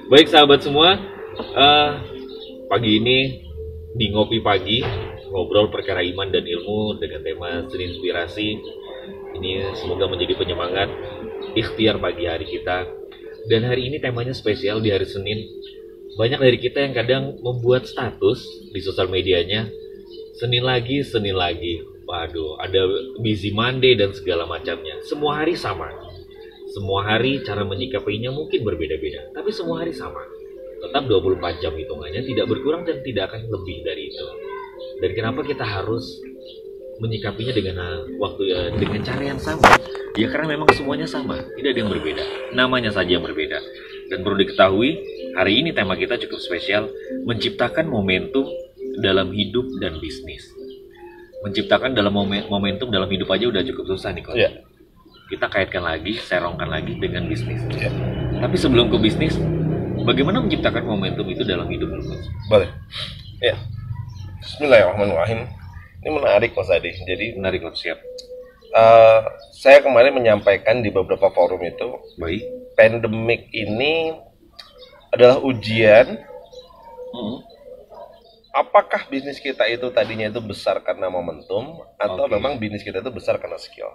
Baik sahabat semua, pagi ini di Ngopi Pagi ngobrol perkara iman dan ilmu dengan tema Senin Inspirasi. Ini semoga menjadi penyemangat ikhtiar pagi hari kita. Dan hari ini temanya spesial di hari Senin. Banyak dari kita yang kadang membuat status di sosial medianya, Senin lagi, Senin lagi. Waduh, ada busy Monday dan segala macamnya. Semua hari sama. Semua hari cara menyikapinya mungkin berbeda-beda, tapi semua hari sama. Tetap 24 jam hitungannya, tidak berkurang dan tidak akan lebih dari itu. Dan kenapa kita harus menyikapinya dengan dengan cara yang sama? Ya karena memang semuanya sama, tidak ada yang berbeda. Namanya saja yang berbeda. Dan perlu diketahui, hari ini tema kita cukup spesial, menciptakan momentum dalam hidup dan bisnis. Menciptakan dalam momentum dalam hidup aja udah cukup susah nih, Coach. Yeah. Kita kaitkan lagi, serongkan lagi dengan bisnis. Yeah. Tapi sebelum ke bisnis, bagaimana menciptakan momentum itu dalam hidup, Coach? Boleh. Ya. Bismillahirrahmanirrahim. Ini menarik, Mas Adi. Jadi menarik, Coach. Siap. Saya kemarin menyampaikan di beberapa forum itu, baik, pandemik ini adalah ujian. Apakah bisnis kita itu tadinya itu besar karena momentum atau memang bisnis kita itu besar karena skill?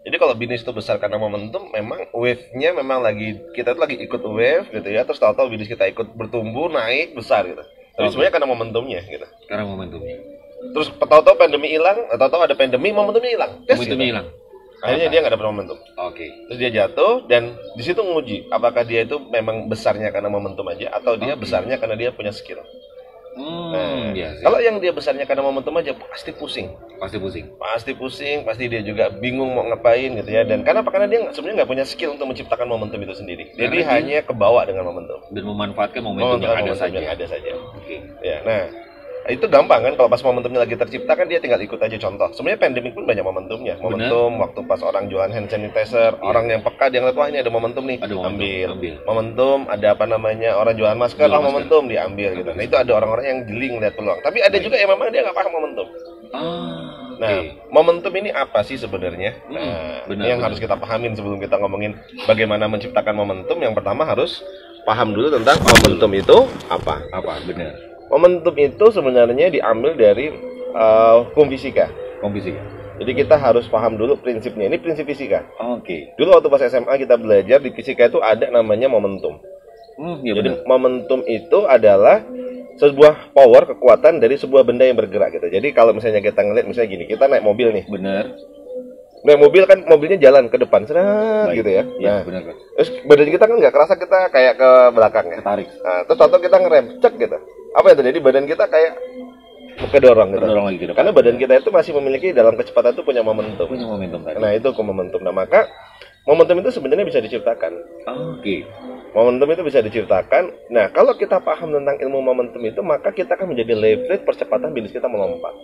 Jadi kalau bisnis itu besar karena momentum, memang wave-nya memang kita tuh lagi ikut wave gitu ya, terus tahu-tahu bisnis kita ikut bertumbuh, naik, besar gitu. Tapi sebenarnya karena momentumnya gitu. Karena momentumnya. Terus tahu-tahu pandemi hilang, tahu-tahu ada pandemi, momentumnya hilang. Momentumnya hilang. Akhirnya dia nggak dapat momentum. Terus dia jatuh dan di situ nguji apakah dia itu memang besarnya karena momentum aja atau dia besarnya karena dia punya skill. Kalau yang dia besarnya karena momentum aja pasti pusing. Pasti dia juga bingung mau ngapain gitu ya. Dan karena dia sebenarnya nggak punya skill untuk menciptakan momentum itu sendiri. Jadi hanya kebawa dengan momentum dan memanfaatkan momentum yang ada saja. Ya, nah itu gampang kan, kalau pas momentumnya lagi tercipta kan dia tinggal ikut aja. Contoh, sebenarnya pandemik pun banyak momentumnya. Momentum waktu pas orang jualan hand sanitizer, orang yang peka dia ngeliat, wah ini ada momentum nih, ambil. Momentum ada orang jualan masker, momentum diambil gitu. Nah itu ada orang-orang yang jeli ngeliat peluang. Tapi ada juga yang memang dia nggak paham momentum. Nah, momentum ini apa sih sebenarnya? Yang harus kita pahamin sebelum kita ngomongin bagaimana menciptakan momentum. Yang pertama harus paham dulu tentang momentum itu apa. Benar. Momentum itu sebenarnya diambil dari hukum fisika. Jadi kita harus paham dulu prinsipnya. Ini prinsip fisika. Dulu waktu pas SMA kita belajar di fisika itu ada namanya momentum. Jadi momentum itu adalah sebuah power, kekuatan dari sebuah benda yang bergerak gitu. Jadi kalau misalnya kita ngeliat misalnya gini, kita naik mobil nih. Naik mobil kan, mobilnya jalan ke depan, gitu ya. Nah, terus badan kita kan nggak kerasa, kita kayak ke belakang ya. Ketarik. Nah, terus atau kita ngerem, cek gitu. Apa yang terjadi? Badan kita kayak kedorong gitu. Karena badan kita itu masih memiliki dalam kecepatan itu punya momentum. Nah, itu momentum. Nah, maka momentum itu sebenarnya bisa diciptakan. Momentum itu bisa diciptakan. Nah, kalau kita paham tentang ilmu momentum itu, maka kita akan menjadi leverage percepatan bisnis kita melompat.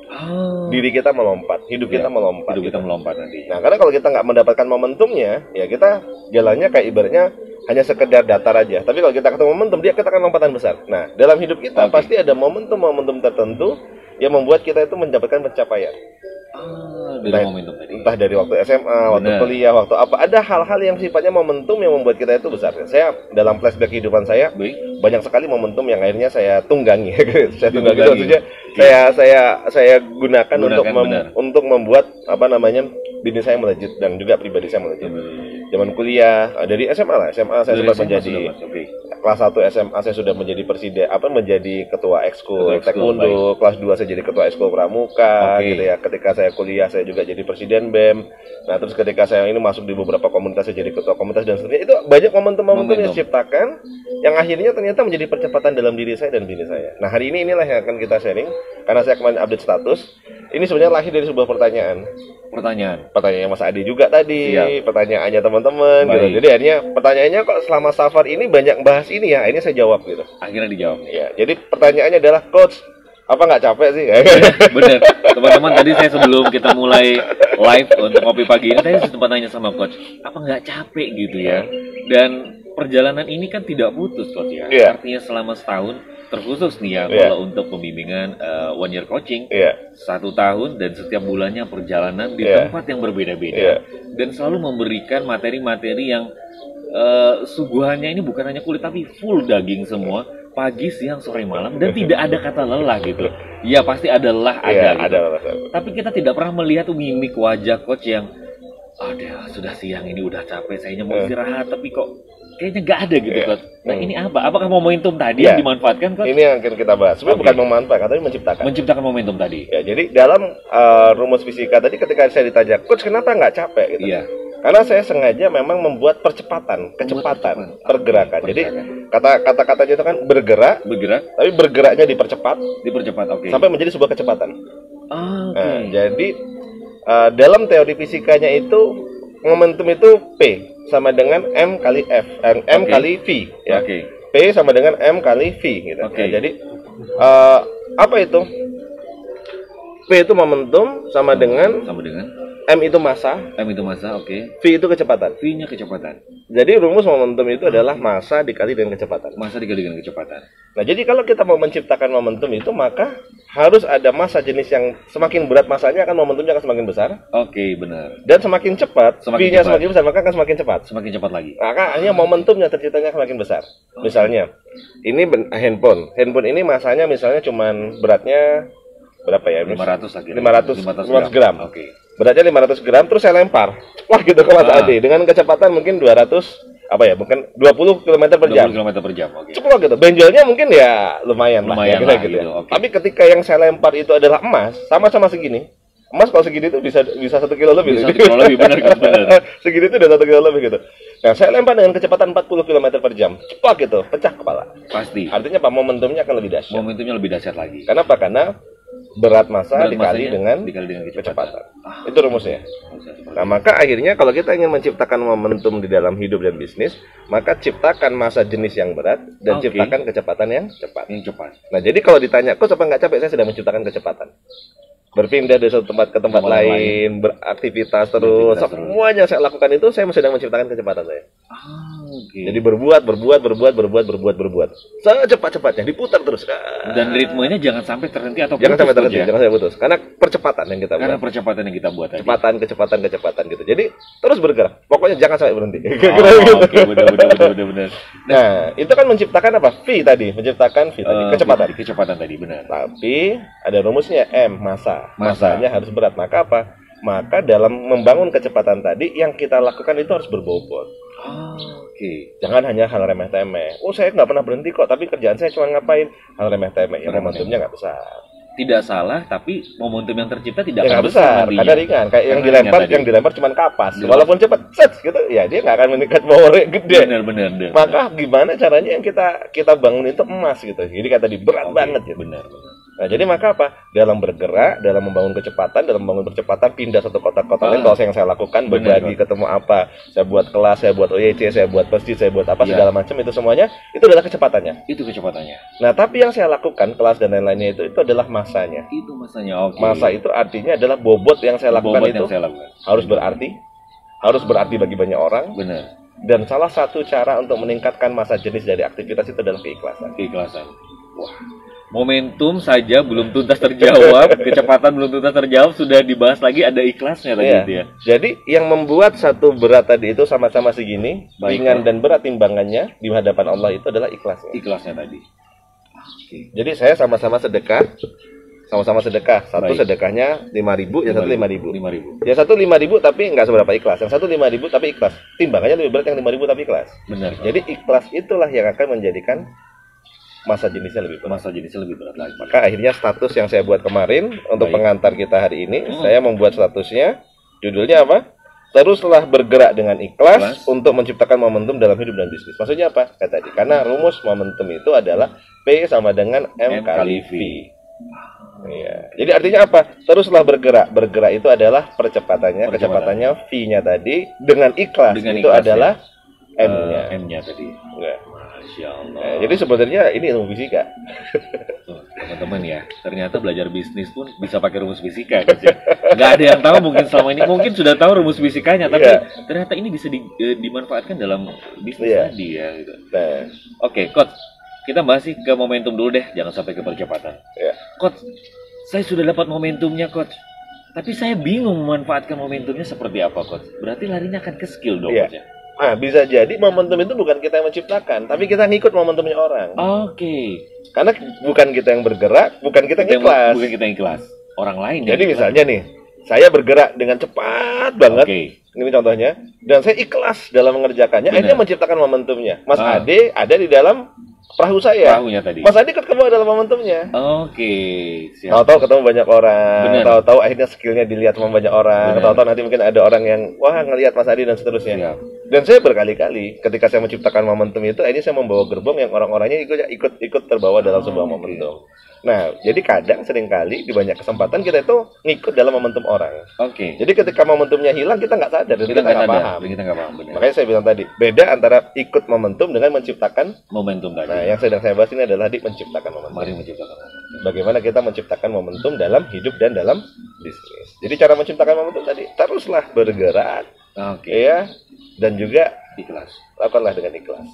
Diri kita melompat, hidup kita melompat. Nanti. Nah, karena kalau kita nggak mendapatkan momentumnya, ya kita jalannya kayak ibaratnya hanya sekedar datar aja. Tapi kalau kita ketemu momentum, kita akan lompatan besar. Nah, dalam hidup kita pasti ada momentum-momentum tertentu yang membuat kita itu mendapatkan pencapaian. Entah dari waktu SMA, waktu kuliah, waktu apa. Ada hal-hal yang sifatnya momentum yang membuat kita itu besar. Saya dalam flashback kehidupan saya, banyak sekali momentum yang akhirnya saya tunggangi. Maksudnya saya gunakan untuk membuat bisnis saya melejit dan juga pribadi saya melejit. Zaman kuliah, dari SMA saya sempat menjadi kelas 1 SMA saya sudah menjadi menjadi ketua ekskul taekwondo, kelas 2 saya jadi ketua ekskul pramuka gitu ya. Ketika saya kuliah saya juga jadi presiden BEM. Nah, terus ketika saya ini masuk di beberapa komunitas saya jadi ketua komunitas dan seterusnya. Itu banyak momentum yang diciptakan yang akhirnya ternyata menjadi percepatan dalam diri saya dan bisnis saya. Nah, hari ini inilah yang akan kita sharing karena saya kemarin update status. Ini sebenarnya lahir dari sebuah pertanyaan Mas Adi juga tadi. Pertanyaannya teman-teman gitu. Jadi akhirnya pertanyaannya kok selama safar ini banyak bahas ini ya. Akhirnya saya jawab gitu. Akhirnya dijawab. Ya, jadi pertanyaannya adalah, Coach, apa nggak capek sih? Bener, teman-teman, tadi saya sebelum kita mulai live untuk Ngopi Pagi ini, saya sempat tanya sama Coach, apa nggak capek gitu ya? Dan perjalanan ini kan tidak putus, Coach ya. Artinya selama setahun, terkhusus nih ya, kalau untuk pembimbingan one year coaching, 1 tahun dan setiap bulannya perjalanan di tempat yang berbeda-beda, dan selalu memberikan materi-materi yang suguhannya ini bukan hanya kulit tapi full daging semua, pagi, siang, sore, malam, dan tidak ada kata lelah gitu. Ya pasti ada lelah, ada, gitu. Ada. Tapi kita tidak pernah melihat mimik wajah coach yang sudah siang ini udah capek, saya mau istirahat, tapi kok kayaknya nggak ada gitu coach. Nah ini apa? Apakah momentum tadi yang dimanfaatkan coach? Ini yang akan kita bahas. Sebenarnya bukan memanfaatkan, tapi menciptakan. Menciptakan momentum tadi. Ya, jadi dalam rumus fisika tadi ketika saya ditanya, coach kenapa nggak capek gitu? Iya. Karena saya sengaja memang membuat kecepatan, pergerakan. Jadi kata-katanya itu kan bergerak, tapi bergeraknya dipercepat, sampai menjadi sebuah kecepatan. Nah, jadi dalam teori fisikanya itu momentum itu P sama dengan M kali F, M kali V, ya. P sama dengan M kali V, gitu. Ya, jadi apa itu? P itu momentum sama dengan M itu massa, V itu kecepatan. V-nya kecepatan. Jadi rumus momentum itu adalah massa dikali dengan kecepatan. Nah, jadi kalau kita mau menciptakan momentum itu, maka harus ada massa jenis yang semakin berat massanya, akan momentumnya akan semakin besar. Benar. Dan semakin cepat, V-nya semakin besar, maka akan semakin cepat. Semakin cepat lagi. Maka hanya momentumnya terciptanya semakin besar. Misalnya, ini handphone. Handphone ini massanya misalnya cuman beratnya berapa ya? 500 gram. Beratnya 500 gram, terus saya lempar. Wah gitu ke Mas Adi. Dengan kecepatan mungkin 20 km per jam. Ceplok gitu. Benjolnya mungkin ya lumayan lah gitu. Tapi ketika yang saya lempar itu adalah emas, sama-sama segini. Emas kalau segini itu bisa 1 kilo lebih. Benar. Segini itu udah 1 kilo lebih gitu. Nah, saya lempar dengan kecepatan 40 km per jam. Ceplok gitu, pecah kepala. Pasti. Artinya apa? Momentumnya akan lebih dahsyat. Lagi. Kenapa? Karena berat massa dikali dengan kecepatan. Itu rumusnya. Nah, maka akhirnya kalau kita ingin menciptakan momentum di dalam hidup dan bisnis, maka ciptakan massa jenis yang berat dan ciptakan kecepatan yang cepat. Nah, jadi kalau ditanya, kok apa nggak capek? Saya sudah menciptakan kecepatan. Berpindah dari satu tempat ke tempat lain, beraktivitas terus, semuanya saya lakukan itu, saya sedang menciptakan kecepatan saya. Jadi berbuat, secepat-cepatnya, diputar terus. Dan ritmenya jangan sampai terhenti atau jangan sampai terhenti, jangan sampai putus. Karena percepatan yang kita buat. Kecepatan gitu. Jadi terus bergerak. Pokoknya jangan sampai berhenti. Benar. Nah, itu kan menciptakan apa? V tadi, kecepatan tadi, benar. Tapi ada rumusnya M, massa. Massanya harus berat. Maka apa? Maka dalam membangun kecepatan tadi yang kita lakukan itu harus berbobot. Jangan hanya hal remeh-temeh. Saya nggak pernah berhenti kok, tapi kerjaan saya cuma ngapain? Hal remeh-temeh. Ya momentumnya nggak besar. Tidak salah, tapi momentum yang tercipta tidak akan besar. Karena ringan. Kayak yang dilempar cuma kapas. Walaupun cepat, gitu, ya dia nggak akan meningkat powernya gede. Benar. Maka gimana caranya yang kita bangun itu emas gitu. Jadi kata berat banget gitu. Benar. Nah, jadi maka apa? Dalam bergerak, dalam membangun kecepatan, dalam membangun percepatan, pindah satu kota ke kota lain. Kalau yang saya lakukan, berbagi, ketemu apa, saya buat kelas, saya buat OYC, saya buat masjid, saya buat apa, segala macam, itu semuanya, itu adalah kecepatannya. Nah, tapi yang saya lakukan, kelas dan lain-lainnya itu adalah masanya. Masa itu artinya adalah bobot yang saya lakukan harus berarti bagi banyak orang. Benar. Dan salah satu cara untuk meningkatkan masa jenis dari aktivitas itu adalah keikhlasan. Wah. Momentum saja belum tuntas terjawab, kecepatan belum tuntas terjawab, sudah dibahas lagi ada ikhlasnya tadi ya. Jadi yang membuat satu berat tadi itu sama-sama segini, ringan dan berat timbangannya di hadapan Allah itu adalah ikhlasnya tadi. Jadi saya sama-sama sedekah. Satu sedekahnya 5.000, yang satu 5.000. Yang satu 5.000 tapi nggak seberapa ikhlas. Yang satu 5.000 tapi ikhlas. Timbangannya lebih berat yang 5.000 tapi ikhlas. Benar. Jadi ikhlas itulah yang akan menjadikan masa jenisnya lebih berat lagi. Maka akhirnya status yang saya buat kemarin untuk pengantar kita hari ini, saya membuat statusnya, judulnya apa? Teruslah bergerak dengan ikhlas untuk menciptakan momentum dalam hidup dan bisnis. Maksudnya apa? Kayak tadi, karena rumus momentum itu adalah P sama dengan M kali V. Ya. Jadi artinya apa? Teruslah bergerak. Bergerak itu adalah kecepatannya V-nya tadi, dengan ikhlas itu adalah M-nya tadi. Masya Allah. Jadi sebenarnya ini ilmu fisika. Teman-teman ya, ternyata belajar bisnis pun bisa pakai rumus fisika. Nggak ada yang tahu mungkin selama ini. Mungkin sudah tahu rumus fisikanya, tapi ternyata ini bisa dimanfaatkan dalam bisnis tadi ya. Gitu. Oke, Coach. Kita bahas ke momentum dulu deh, jangan sampai ke percepatan. Coach, saya sudah dapat momentumnya, Coach. Tapi saya bingung memanfaatkan momentumnya seperti apa, Coach. Berarti larinya akan ke skill dong, Coach ya? Nah, bisa jadi momentum itu bukan kita yang menciptakan, tapi kita ngikut momentumnya orang. Oke. Karena bukan kita yang bergerak, bukan kita yang ikhlas. Bukan kita yang ikhlas. Orang lain. Jadi misalnya nih, saya bergerak dengan cepat banget. Ini contohnya. Dan saya ikhlas dalam mengerjakannya. Akhirnya menciptakan momentumnya. Mas Ade ada di dalam perahu saya. Perahunya tadi. Mas Ade ikut ke bawah dalam momentumnya. Siap. Tahu-tahu ketemu banyak orang. Tahu-tahu akhirnya skillnya dilihat sama banyak orang. Tahu-tahu nanti mungkin ada orang yang wah ngelihat Mas Ade dan seterusnya. Siap. Dan saya berkali-kali ketika saya menciptakan momentum itu, akhirnya saya membawa gerbong yang orang-orangnya ikut terbawa dalam sebuah momentum. Nah, jadi kadang seringkali di banyak kesempatan kita itu ngikut dalam momentum orang. Jadi ketika momentumnya hilang kita nggak sadar dan kita nggak paham. Makanya saya bilang tadi, beda antara ikut momentum dengan menciptakan momentum tadi. Nah, yang sedang saya bahas ini adalah menciptakan momentum. Mari menciptakan momentum. Bagaimana kita menciptakan momentum dalam hidup dan dalam bisnis. Jadi cara menciptakan momentum tadi, teruslah bergerak. Ya, dan juga ikhlas. Lakukanlah dengan ikhlas.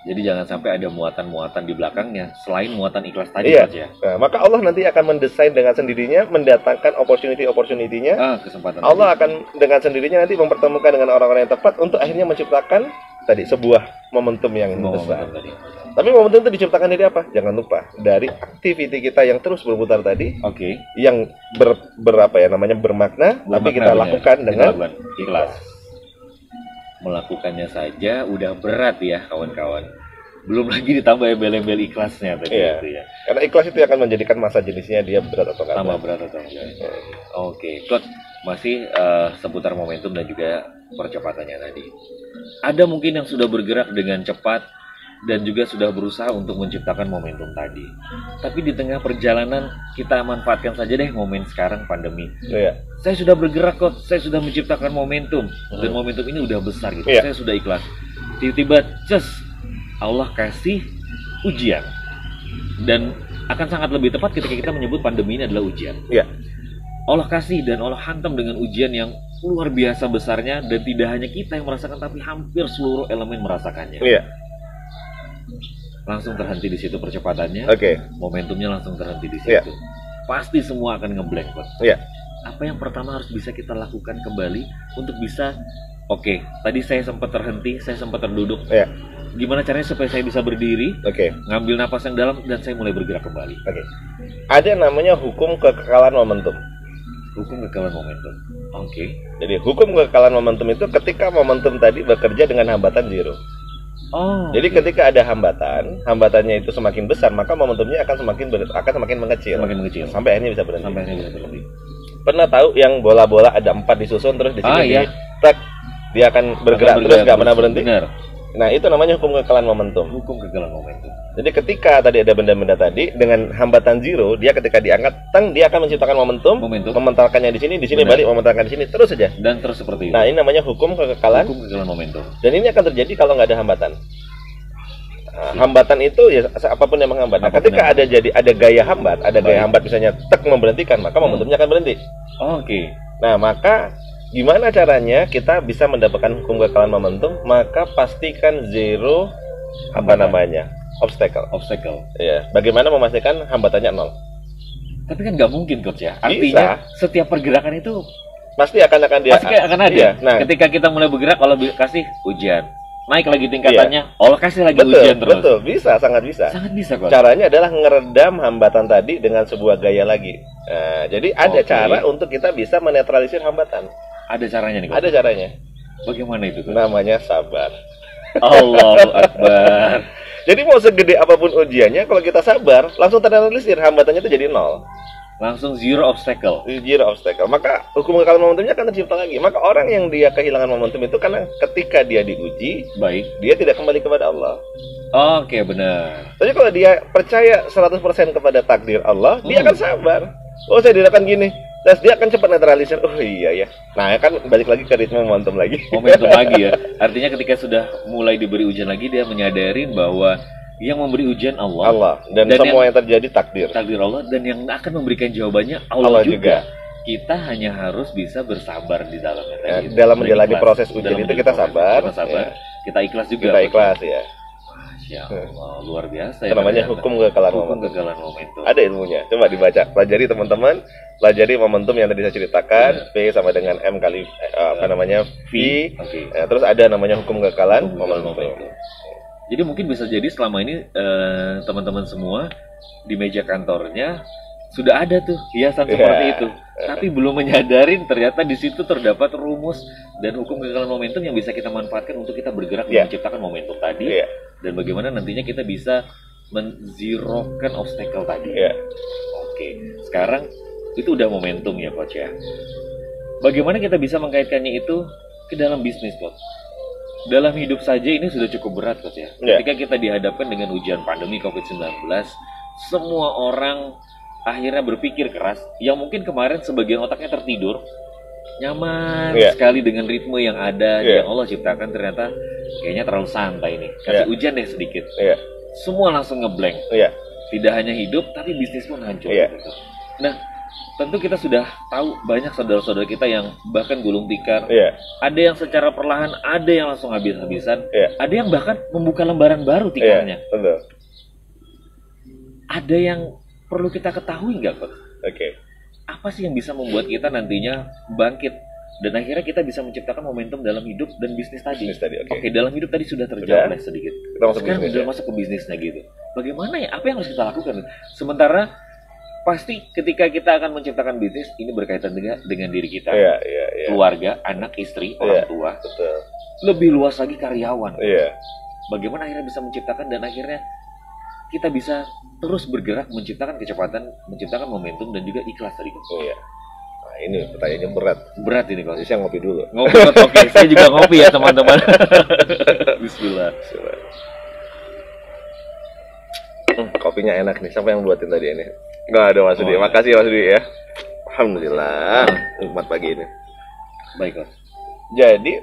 Jadi jangan sampai ada muatan-muatan di belakangnya selain muatan ikhlas tadi. Ya. Nah, maka Allah nanti akan mendesain dengan sendirinya, mendatangkan opportunity-nya. Kesempatan. Allah akan dengan sendirinya nanti mempertemukan dengan orang-orang yang tepat untuk akhirnya menciptakan tadi sebuah momentum yang besar. Tapi momentum itu diciptakan dari apa? Jangan lupa dari aktiviti kita yang terus berputar tadi. Yang bermakna, tapi kita lakukan dengan ikhlas. Melakukannya saja udah berat ya kawan-kawan. Belum lagi ditambah embel-embel ikhlasnya tadi itu ya. Karena ikhlas itu akan menjadikan masa jenisnya dia berat atau enggak. Tambah berat atau enggak. Coach, masih seputar momentum dan juga percepatannya tadi. Ada mungkin yang sudah bergerak dengan cepat dan juga sudah berusaha untuk menciptakan momentum tadi. Tapi di tengah perjalanan kita manfaatkan saja deh momen sekarang pandemi. Saya sudah bergerak kok, saya sudah menciptakan momentum dan momentum ini udah besar gitu. Saya sudah ikhlas. Tiba-tiba Allah kasih ujian. Dan akan sangat lebih tepat ketika kita menyebut pandemi ini adalah ujian. Allah kasih dan Allah hantam dengan ujian yang luar biasa besarnya, dan tidak hanya kita yang merasakan tapi hampir seluruh elemen merasakannya. Langsung terhenti di situ percepatannya. Momentumnya langsung terhenti di situ. Pasti semua akan ngeblank, Pak. Apa yang pertama harus bisa kita lakukan kembali untuk bisa tadi saya sempat terhenti, saya sempat terduduk. Gimana caranya supaya saya bisa berdiri? Ngambil napas yang dalam dan saya mulai bergerak kembali. Ada namanya hukum kekekalan momentum. Hukum kekekalan momentum. Jadi hukum kekekalan momentum itu ketika momentum tadi bekerja dengan hambatan zero. Jadi ketika ada hambatannya itu semakin besar, maka momentumnya akan semakin mengecil. Sampai akhirnya bisa berhenti. Pernah tahu yang bola-bola ada 4 disusun terus di sini dia akan bergerak terus nggak pernah berhenti? Nah, itu namanya hukum kekekalan momentum. Jadi ketika tadi ada benda-benda tadi dengan hambatan zero, dia ketika diangkat, dia akan menciptakan momentum. Mementalkannya di sini balik, mementalkan di sini, terus saja. Dan terus seperti itu. Nah, ini namanya hukum kekekalan momentum. Dan ini akan terjadi kalau nggak ada hambatan. Hambatan itu ya apapun yang menghambat. Nah, ketika ada gaya hambat, gaya hambat misalnya memberhentikan, maka momentumnya akan berhenti. Nah, maka gimana caranya kita bisa mendapatkan hukum kekekalan momentum? Maka pastikan zero obstacle. Ya, bagaimana memastikan hambatannya 0? Tapi kan nggak mungkin, Coach ya. Artinya setiap pergerakan itu pasti akan ada. Nah, ketika kita mulai bergerak, kalau kasih ujian, naik lagi tingkatannya, Allah kasih lagi ujian terus. Betul, sangat bisa. Coach. Caranya adalah ngeredam hambatan tadi dengan sebuah gaya lagi. Nah, jadi ada cara untuk kita bisa menetralisir hambatan. Ada caranya nih, Coach? Ada caranya. Bagaimana itu, Coach? Namanya sabar. Allahu Akbar. Jadi mau segede apapun ujiannya, kalau kita sabar, langsung terrealisir hambatannya itu jadi 0. Langsung zero obstacle. Maka hukum kekekalan momentumnya akan tercipta lagi. Maka orang yang dia kehilangan momentum itu karena ketika dia diuji, dia tidak kembali kepada Allah. Benar. Tapi kalau dia percaya 100% kepada takdir Allah, dia akan sabar. Saya dilakukan gini. Terus dia akan cepat netralisir. Iya. Nah, kan balik lagi ke ritme momentum lagi. Ya. Artinya ketika sudah mulai diberi ujian lagi, dia menyadarin bahwa yang memberi ujian Allah. Dan semua yang terjadi takdir Allah, dan yang akan memberikan jawabannya Allah juga. Kita hanya harus bisa bersabar di dalamnya. Dalam menjalani proses ujian itu kita sabar. Kita ikhlas juga. Kita ikhlas ya. Masya Allah, luar biasa ya. Namanya hukum kegagalan momentum. Ada ilmunya, coba dibaca, pelajari teman-teman, pelajari momentum yang tadi saya ceritakan. P sama dengan M kali V. Okay. Terus ada namanya hukum kegagalan momentum. Jadi mungkin bisa jadi selama ini teman-teman semua di meja kantornya sudah ada tuh hiasan seperti itu, tapi belum menyadarin ternyata di situ terdapat rumus dan hukum kegagalan momentum yang bisa kita manfaatkan untuk kita bergerak dan menciptakan momentum tadi, dan bagaimana nantinya kita bisa menzerokan obstacle tadi. Oke, sekarang itu udah momentum ya Coach ya. Bagaimana kita bisa mengkaitkannya itu ke dalam bisnis Coach? Dalam hidup saja ini sudah cukup berat Coach ya. Ketika kita dihadapkan dengan ujian pandemi COVID-19, semua orang akhirnya berpikir keras, yang mungkin kemarin sebagian otaknya tertidur, nyaman sekali dengan ritme yang ada, yang Allah ciptakan, ternyata kayaknya terlalu santai nih, kasih hujan deh sedikit, semua langsung ngeblank, tidak hanya hidup, tapi bisnis pun hancur. Gitu. Nah, tentu kita sudah tahu banyak saudara-saudara kita yang bahkan gulung tikar, ada yang secara perlahan, ada yang langsung habis-habisan, ada yang bahkan membuka lembaran baru tikarnya. Ada yang perlu kita ketahui nggak, Coach? Apa sih yang bisa membuat kita nantinya bangkit dan akhirnya kita bisa menciptakan momentum dalam hidup dan bisnis tadi? Oke, dalam hidup tadi sudah terjawab sedikit. Sekarang udah masuk ke bisnisnya gitu. Bagaimana ya? Apa yang harus kita lakukan? Sementara pasti ketika kita akan menciptakan bisnis ini berkaitan dengan diri kita, keluarga, anak, istri, orang tua, lebih luas lagi karyawan. Bagaimana akhirnya bisa menciptakan dan akhirnya kita bisa terus bergerak menciptakan kecepatan, menciptakan momentum dan juga ikhlas tadi. Nah, ini pertanyaannya berat ini kalau saya ngopi dulu. Oke, saya juga ngopi ya teman-teman. Bismillah. Kopinya enak nih. Siapa yang buatin tadi ini? Nggak ada Mas Dwi. Makasih Mas Dwi ya. Alhamdulillah. Nikmat pagi ini. Baik Mas. Jadi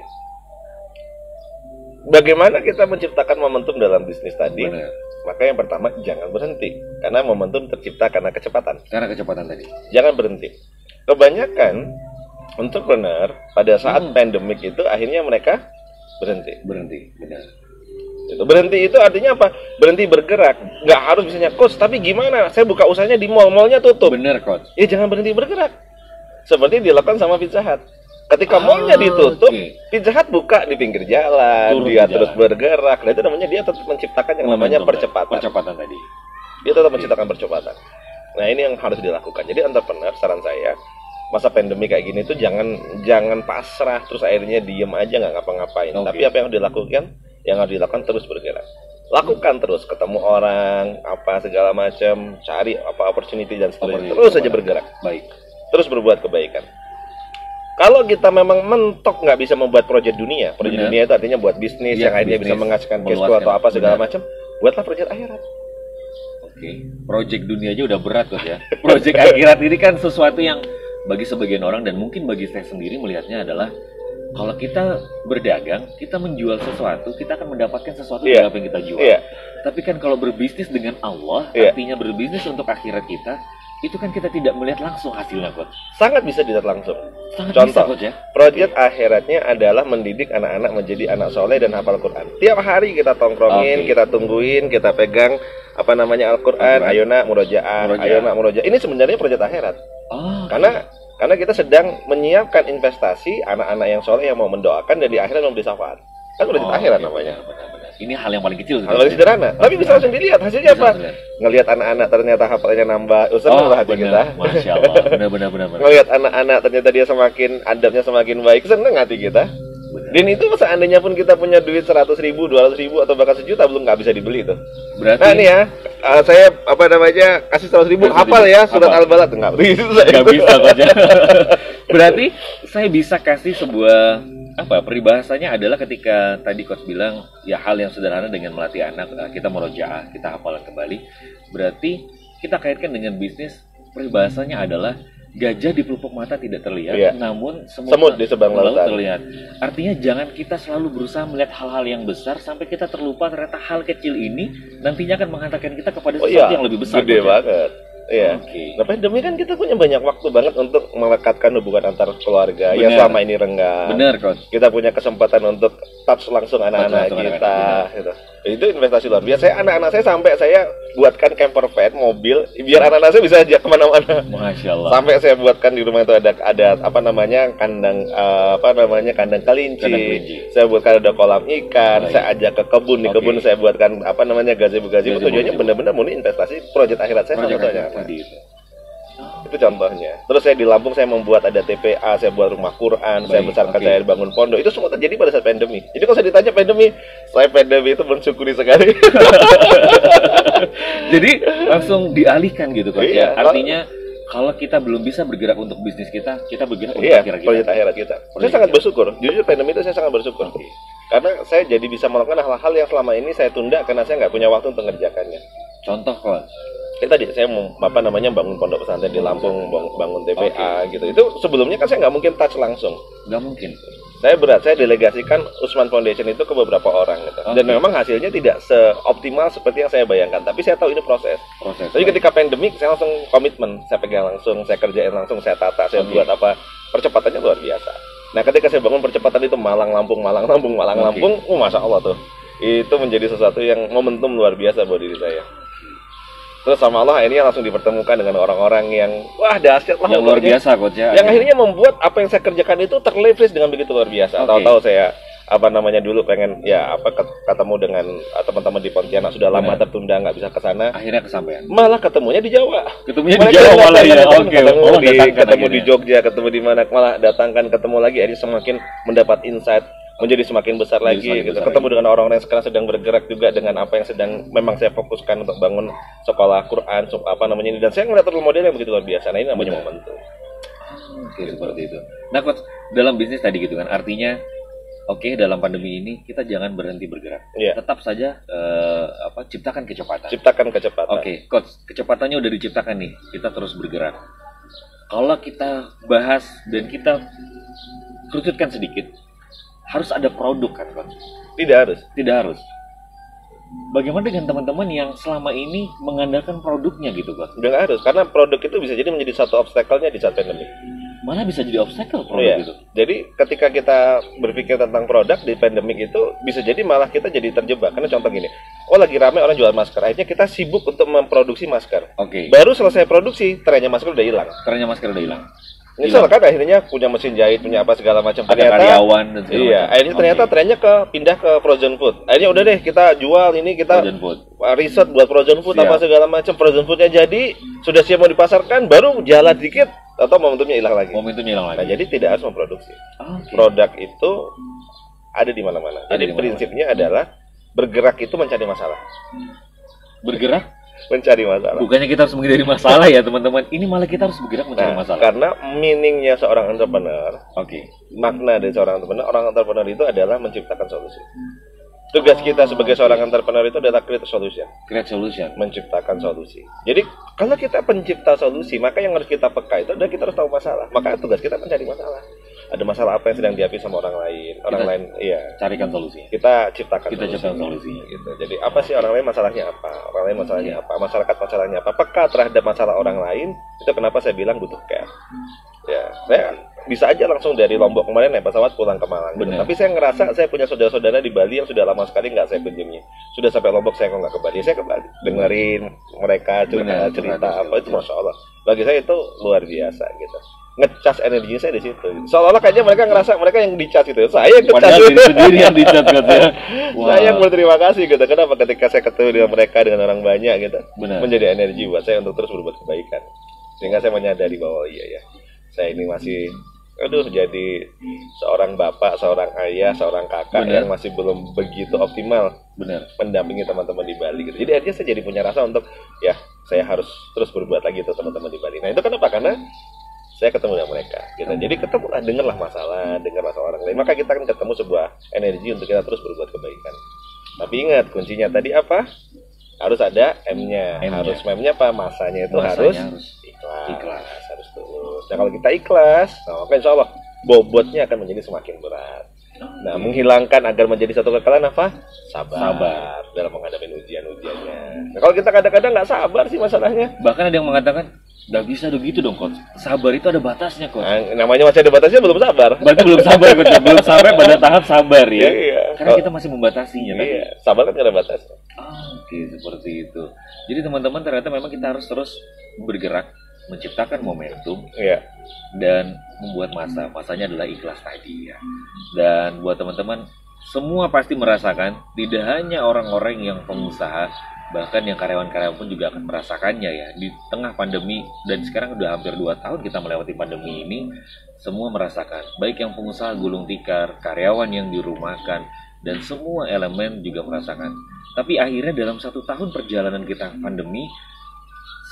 bagaimana kita menciptakan momentum dalam bisnis tadi? Maka yang pertama, jangan berhenti. Karena momentum tercipta karena kecepatan. Karena kecepatan tadi. Jangan berhenti. Kebanyakan entrepreneur pada saat pandemik itu akhirnya mereka berhenti. Benar. Berhenti itu artinya apa? Berhenti bergerak. Nggak harus misalnya, Coach, tapi gimana? Saya buka usahanya di mall-mallnya tutup. Benar, Coach. Ya jangan berhenti bergerak. Seperti dilakukan sama Pizza Hut. Ketika mallnya ditutup, Pizza Hut buka di pinggir jalan, dia terus bergerak. Nah, itu namanya dia tetap menciptakan yang namanya percepatan. Percepatan tadi. Dia tetap menciptakan percepatan. Nah, ini yang harus dilakukan. Jadi entrepreneur, saran saya, masa pandemi kayak gini tuh jangan pasrah terus akhirnya diem aja nggak ngapa-ngapain. Tapi apa yang harus dilakukan? Yang harus dilakukan terus bergerak. Lakukan terus, ketemu orang, apa segala macam, cari apa opportunity dan seterusnya. Terus saja bergerak. Baik. Terus berbuat kebaikan. Kalau kita memang mentok nggak bisa membuat proyek dunia itu artinya buat bisnis yang akhirnya bisa menghasilkan cash flow atau apa segala macam, buatlah proyek akhirat. Proyek dunia aja udah berat Coach ya. Proyek akhirat ini kan sesuatu yang bagi sebagian orang dan mungkin bagi saya sendiri melihatnya adalah kalau kita berdagang, kita menjual sesuatu, kita akan mendapatkan sesuatu dari apa yang kita jual. Tapi kan kalau berbisnis dengan Allah, artinya berbisnis untuk akhirat kita, itu kan kita tidak melihat langsung hasilnya, Coach. Sangat bisa dilihat langsung. Contoh, bisa, Coach, ya? Proyek akhiratnya adalah mendidik anak-anak menjadi anak soleh dan hafal Quran. Tiap hari kita tongkrongin, kita tungguin, kita pegang Al-Quran, ayo nak murojaah. Ini sebenarnya proyek akhirat. Karena kita sedang menyiapkan investasi anak-anak yang soleh yang mau mendoakan dan di akhirat memberi syafaat. Kan proyek akhirat namanya. Benar. Ini hal yang paling kecil. Hal paling sederhana. Tapi bisa langsung dilihat hasilnya apa. Ngelihat anak-anak ternyata hafalnya nambah. Senang lah hati kita. Masya Allah. Benar. Ngelihat anak-anak ternyata dia adabnya semakin baik. Senang hati kita. Dan itu seandainya pun kita punya duit 100.000, 200.000 atau bahkan sejuta belum nggak bisa dibeli itu. Berarti, nah ini ya, saya kasih 100.000 hafal ya surat Al-Balad nggak bisa. Nggak bisa aja. Berarti saya bisa kasih sebuah peribahasanya adalah ketika tadi Coach bilang ya hal yang sederhana dengan melatih anak kita murojaah, kita hafalan kembali. Berarti kita kaitkan dengan bisnis, peribahasanya adalah gajah di pelupuk mata tidak terlihat, namun semut di seberang lautan terlihat. Artinya jangan kita selalu berusaha melihat hal-hal yang besar sampai kita terlupa ternyata hal kecil ini nantinya akan menghantarkan kita kepada sesuatu yang lebih besar. Gede banget. Nah, pandemi kan kita punya banyak waktu banget untuk melekatkan hubungan antar keluarga yang selama ini renggang. Benar, Coach. Kita punya kesempatan untuk touch langsung anak-anak kita. Gitu. Itu investasi luar biasa. Anak-anak saya sampai saya buatkan camper van, mobil, biar anak-anak saya bisa ajak kemana-mana. Masya Allah. Sampai saya buatkan di rumah itu ada kandang kandang kelinci. Saya buatkan ada kolam ikan. Saya ajak ke kebun, di kebun saya buatkan gazebo. Tujuannya benar-benar murni investasi proyek akhirat saya sama contohnya. Itu contohnya. Terus saya di Lampung saya membuat ada TPA, saya buat rumah Quran, saya besarkan, saya bangun pondok. Itu semua terjadi pada saat pandemi. Jadi kalau saya ditanya pandemi itu bersyukuri sekali. Jadi langsung dialihkan gitu kan. Iya, artinya kalau kita belum bisa bergerak untuk bisnis kita bergerak untuk proyek akhirat kita. Saya sangat bersyukur. Jujur pandemi itu saya sangat bersyukur. Karena saya jadi bisa melakukan hal-hal yang selama ini saya tunda karena saya nggak punya waktu untuk mengerjakannya. Contoh kok. Tadi saya mau bangun pondok pesantren di Lampung, bangun TPA gitu. Itu sebelumnya kan saya nggak mungkin touch langsung. Nggak mungkin. Saya delegasikan Usman Foundation itu ke beberapa orang gitu. Dan memang hasilnya tidak seoptimal seperti yang saya bayangkan. Tapi saya tahu ini proses. Jadi ketika pandemik saya langsung komitmen, saya pegang langsung, saya kerjain langsung, saya tata, saya buat apa, percepatannya luar biasa. Nah ketika saya bangun percepatan itu Malang Lampung, masya Allah tuh, itu menjadi sesuatu yang momentum luar biasa buat diri saya. Terus sama Allah akhirnya langsung dipertemukan dengan orang-orang yang wah dahsyat lah, yang luar biasa coach ya. Yang akhirnya membuat apa yang saya kerjakan itu terleverage dengan begitu luar biasa. Tahu-tahu saya dulu pengen ketemu dengan teman-teman di Pontianak, sudah lama tertunda nggak bisa ke sana. Akhirnya kesampaian. Malah ketemunya di Jawa. Ketemunya di Jawa malah ya. Ketemu di Jogja, ketemu di mana, malah datangkan ketemu lagi, akhirnya semakin mendapat insight, menjadi semakin besar lagi gitu. Ketemu dengan orang-orang yang sekarang sedang bergerak juga dengan apa yang sedang memang saya fokuskan untuk bangun sekolah Quran, dan saya ngeliat role model yang begitu luar biasa. Nah ini namanya momentum. Oke, seperti itu. Nah coach, dalam bisnis tadi gitu kan, artinya dalam pandemi ini kita jangan berhenti bergerak. Tetap saja ciptakan kecepatan. Oke, coach, kecepatannya udah diciptakan nih, kita terus bergerak. Kalau kita bahas dan kita kerucutkan sedikit, harus ada produk kan, coach? Tidak harus. Bagaimana dengan teman-teman yang selama ini mengandalkan produknya gitu, coach? Nggak harus, karena produk itu bisa jadi menjadi satu obstacle-nya di saat pandemi. Malah bisa jadi obstacle produk itu. Jadi ketika kita berpikir tentang produk di pandemik itu bisa jadi malah kita jadi terjebak. Karena contoh gini, lagi ramai orang jual masker, akhirnya kita sibuk untuk memproduksi masker. Baru selesai produksi, trennya masker udah hilang. Misal kan akhirnya punya mesin jahit, punya apa segala macam. Ada karyawan dan segala macam. Akhirnya ternyata trennya pindah ke frozen food. Akhirnya udah deh kita jual ini, kita riset buat frozen food apa segala macam. Frozen foodnya jadi, sudah siap mau dipasarkan, baru jalan dikit atau momentumnya hilang lagi. Nah, jadi tidak harus memproduksi. Produk itu ada di mana-mana. Jadi prinsipnya adalah bergerak itu mencari masalah. Bergerak? Mencari masalah. Bukannya kita harus menghindari masalah ya teman-teman. Ini malah kita harus bergerak mencari masalah. Karena meaningnya seorang entrepreneur, makna dari seorang entrepreneur itu adalah menciptakan solusi. Tugas kita sebagai seorang entrepreneur itu adalah create solution. Menciptakan solusi. Jadi kalau kita pencipta solusi, maka yang harus kita peka itu adalah kita harus tahu masalah. Maka tugas kita mencari masalah. Ada masalah apa yang sedang dihadapi sama orang lain? Carikan solusi. Kita ciptakan solusi. Gitu. Jadi apa sih orang lain masalahnya apa? Masyarakat masalahnya apa? Peka terhadap masalah orang lain. Itu kenapa saya bilang butuh care. Saya bisa aja langsung dari Lombok kemarin naik pesawat pulang ke Malang. Tapi saya ngerasa saya punya saudara-saudara di Bali yang sudah lama sekali nggak saya kunjungi. Sudah sampai Lombok saya kok nggak ke Bali. Saya ke Bali, dengerin mereka cerita apa itu, masya Allah. Bagi saya itu luar biasa gitu. Ngecas energinya saya di situ. Seolah-olah kayaknya mereka ngerasa mereka yang dicas itu. Saya yang ngecas. Padahal diri sendiri yang dicas katanya. Saya yang berterima kasih gitu. Kenapa ketika saya ketemu dengan mereka, dengan orang banyak gitu, menjadi energi buat saya untuk terus berbuat kebaikan. Sehingga saya menyadari bahwa saya ini masih jadi seorang bapak, seorang ayah, seorang kakak yang masih belum begitu optimal mendampingi teman-teman di Bali gitu. Jadi akhirnya saya jadi punya rasa untuk saya harus terus berbuat lagi untuk teman-teman di Bali. Nah itu kenapa? Karena saya ketemu dengan mereka gitu. Jadi dengarlah masalah orang lain. Maka kita akan ketemu sebuah energi untuk kita terus berbuat kebaikan. Tapi ingat kuncinya tadi apa? Harus ada M-nya. M-nya apa? Masanya itu harus ikhlas. Harus tulus. Nah kalau kita ikhlas, maka insya Allah bobotnya akan menjadi semakin berat. Nah menghilangkan agar menjadi satu kekalahan apa? Sabar dalam menghadapi ujian-ujiannya. Nah kalau kita kadang-kadang nggak sabar sih masalahnya. Bahkan ada yang mengatakan nggak bisa begitu dong, coach. Sabar itu ada batasnya, coach. Namanya masih ada batasnya, belum sabar. Berarti belum sabar, coach. Belum sampai pada tahap sabar ya. Karena kita masih membatasinya tadi. Iya, sabar kan ada batas. Oke, seperti itu. Jadi teman-teman ternyata memang kita harus terus bergerak, menciptakan momentum, Iya. dan membuat masanya adalah ikhlas tadi ya. Dan buat teman-teman semua pasti merasakan, tidak hanya orang-orang yang pengusaha, bahkan yang karyawan-karyawan pun juga akan merasakannya ya. Di tengah pandemi, dan sekarang udah hampir 2 tahun kita melewati pandemi ini, semua merasakan, baik yang pengusaha gulung tikar, karyawan yang dirumahkan, dan semua elemen juga merasakan. Tapi akhirnya dalam 1 tahun perjalanan kita pandemi,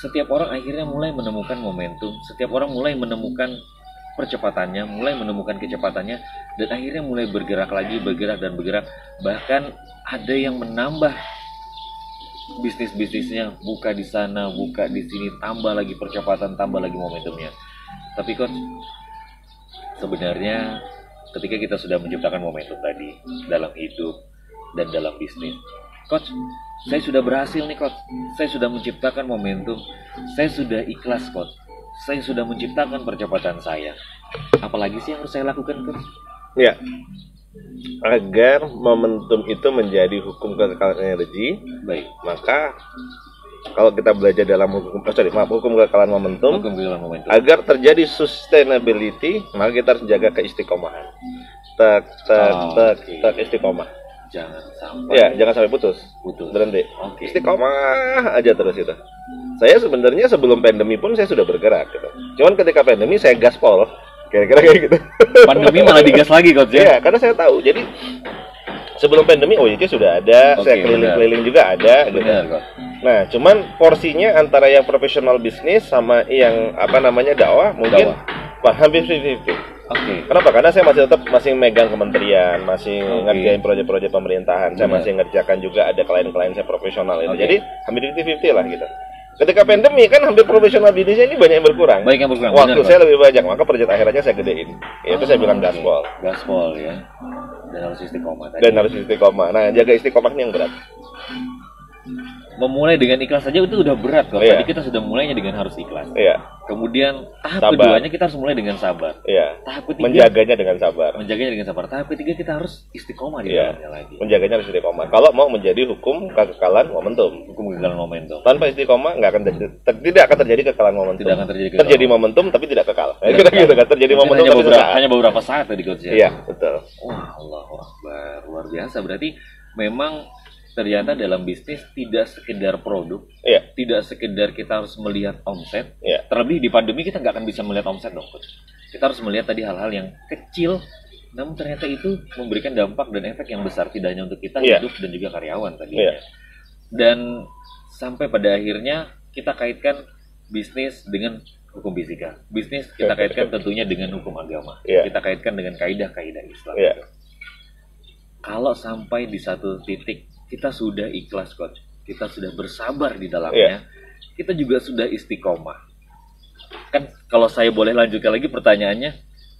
setiap orang akhirnya mulai menemukan momentum, setiap orang mulai menemukan percepatannya, mulai menemukan kecepatannya, dan akhirnya mulai bergerak lagi, bergerak dan bergerak. Bahkan ada yang menambah bisnis-bisnisnya, buka di sana, buka di sini, tambah lagi percepatan, tambah lagi momentumnya. Tapi Coach, sebenarnya ketika kita sudah menciptakan momentum tadi dalam hidup dan dalam bisnis, Coach, saya sudah berhasil nih Coach, saya sudah menciptakan momentum, saya sudah ikhlas Coach, saya sudah menciptakan percepatan saya. Apalagi sih yang harus saya lakukan Coach? Ya, agar momentum itu menjadi hukum kekekalan energi, Baik. maka kalau kita belajar dalam hukum kekekalan momentum, Hukum kekekalan momentum. agar terjadi sustainability, maka kita harus jaga keistiqomahan. Tak istiqomah. Jangan sampai Ya, jangan sampai putus. Berhenti. Oke. Istiqomah aja terus itu. Saya sebenarnya sebelum pandemi pun saya sudah bergerak gitu. Cuman ketika pandemi saya gaspol. Kira-kira kayak gitu. Pandemi malah digas lagi Coach ya? Iya, karena saya tahu. Jadi sebelum pandemi OJT sudah ada, Oke, saya keliling-keliling juga ada gitu. Benar Coach. Nah, cuman porsinya antara yang profesional bisnis sama yang dakwah mungkin hampir 50-50. Oke. Kenapa? Karena saya masih tetap megang kementerian, masih Oke. ngerjain proyek-proyek pemerintahan, saya Benar. masih ngerjakan juga ada klien-klien saya profesional itu. Oke. Jadi hampir 50-50 lah gitu. Ketika pandemi kan hampir profesional bisnisnya ini banyak yang berkurang. Baik yang berkurang. Waktu benar, saya lebih banyak, maka proyek akhirnya saya gedein. Itu saya bilang Oke. gaspol. Gaspol ya. Dan harus istiqomah tadi. Dan harus istiqomah. Nah, jaga istiqomah ini yang berat. Memulai dengan ikhlas saja itu udah berat kok. Iya. Tadi kita sudah mulainya dengan harus ikhlas. Iya, Kemudian Sabar. tahap keduanya kita harus mulai dengan sabar. iya. Tahap ketiga Menjaganya dengan sabar. menjaganya dengan sabar. Tahap ketiga kita harus istiqomah di Iya. dalamnya lagi. Menjaganya harus istiqomah. Kalau mau menjadi hukum kekekalan momentum. Hukum kegagalan momentum. Tanpa istiqomah nggak akan tidak akan terjadi kekekalan momentum. Tidak akan terjadi Terjadi momentum tapi tidak kekal. Tidak Kita kekal. gitu kan, terjadi Mungkin momentum tapi sesaat. hanya beberapa saat tadi Coach ya. Iya, betul. Wah, Allahu Akbar. Luar biasa. Berarti memang ternyata dalam bisnis tidak sekedar produk, Iya, tidak sekedar kita harus melihat omset. iya. Terlebih di pandemi kita nggak akan bisa melihat omset dong, Coach. Kita harus melihat tadi hal-hal yang kecil, namun ternyata itu memberikan dampak dan efek yang besar tidak hanya untuk kita Iya. hidup dan juga karyawan tadi. Iya. Dan sampai pada akhirnya kita kaitkan bisnis dengan hukum fisika. Bisnis kita kaitkan tentunya dengan hukum agama. Iya. Kita kaitkan dengan kaidah-kaidah Islam. Iya. Kalau sampai di satu titik kita sudah ikhlas Coach, kita sudah bersabar di dalamnya, kita juga sudah istiqomah. Kan kalau saya boleh lanjutkan lagi pertanyaannya,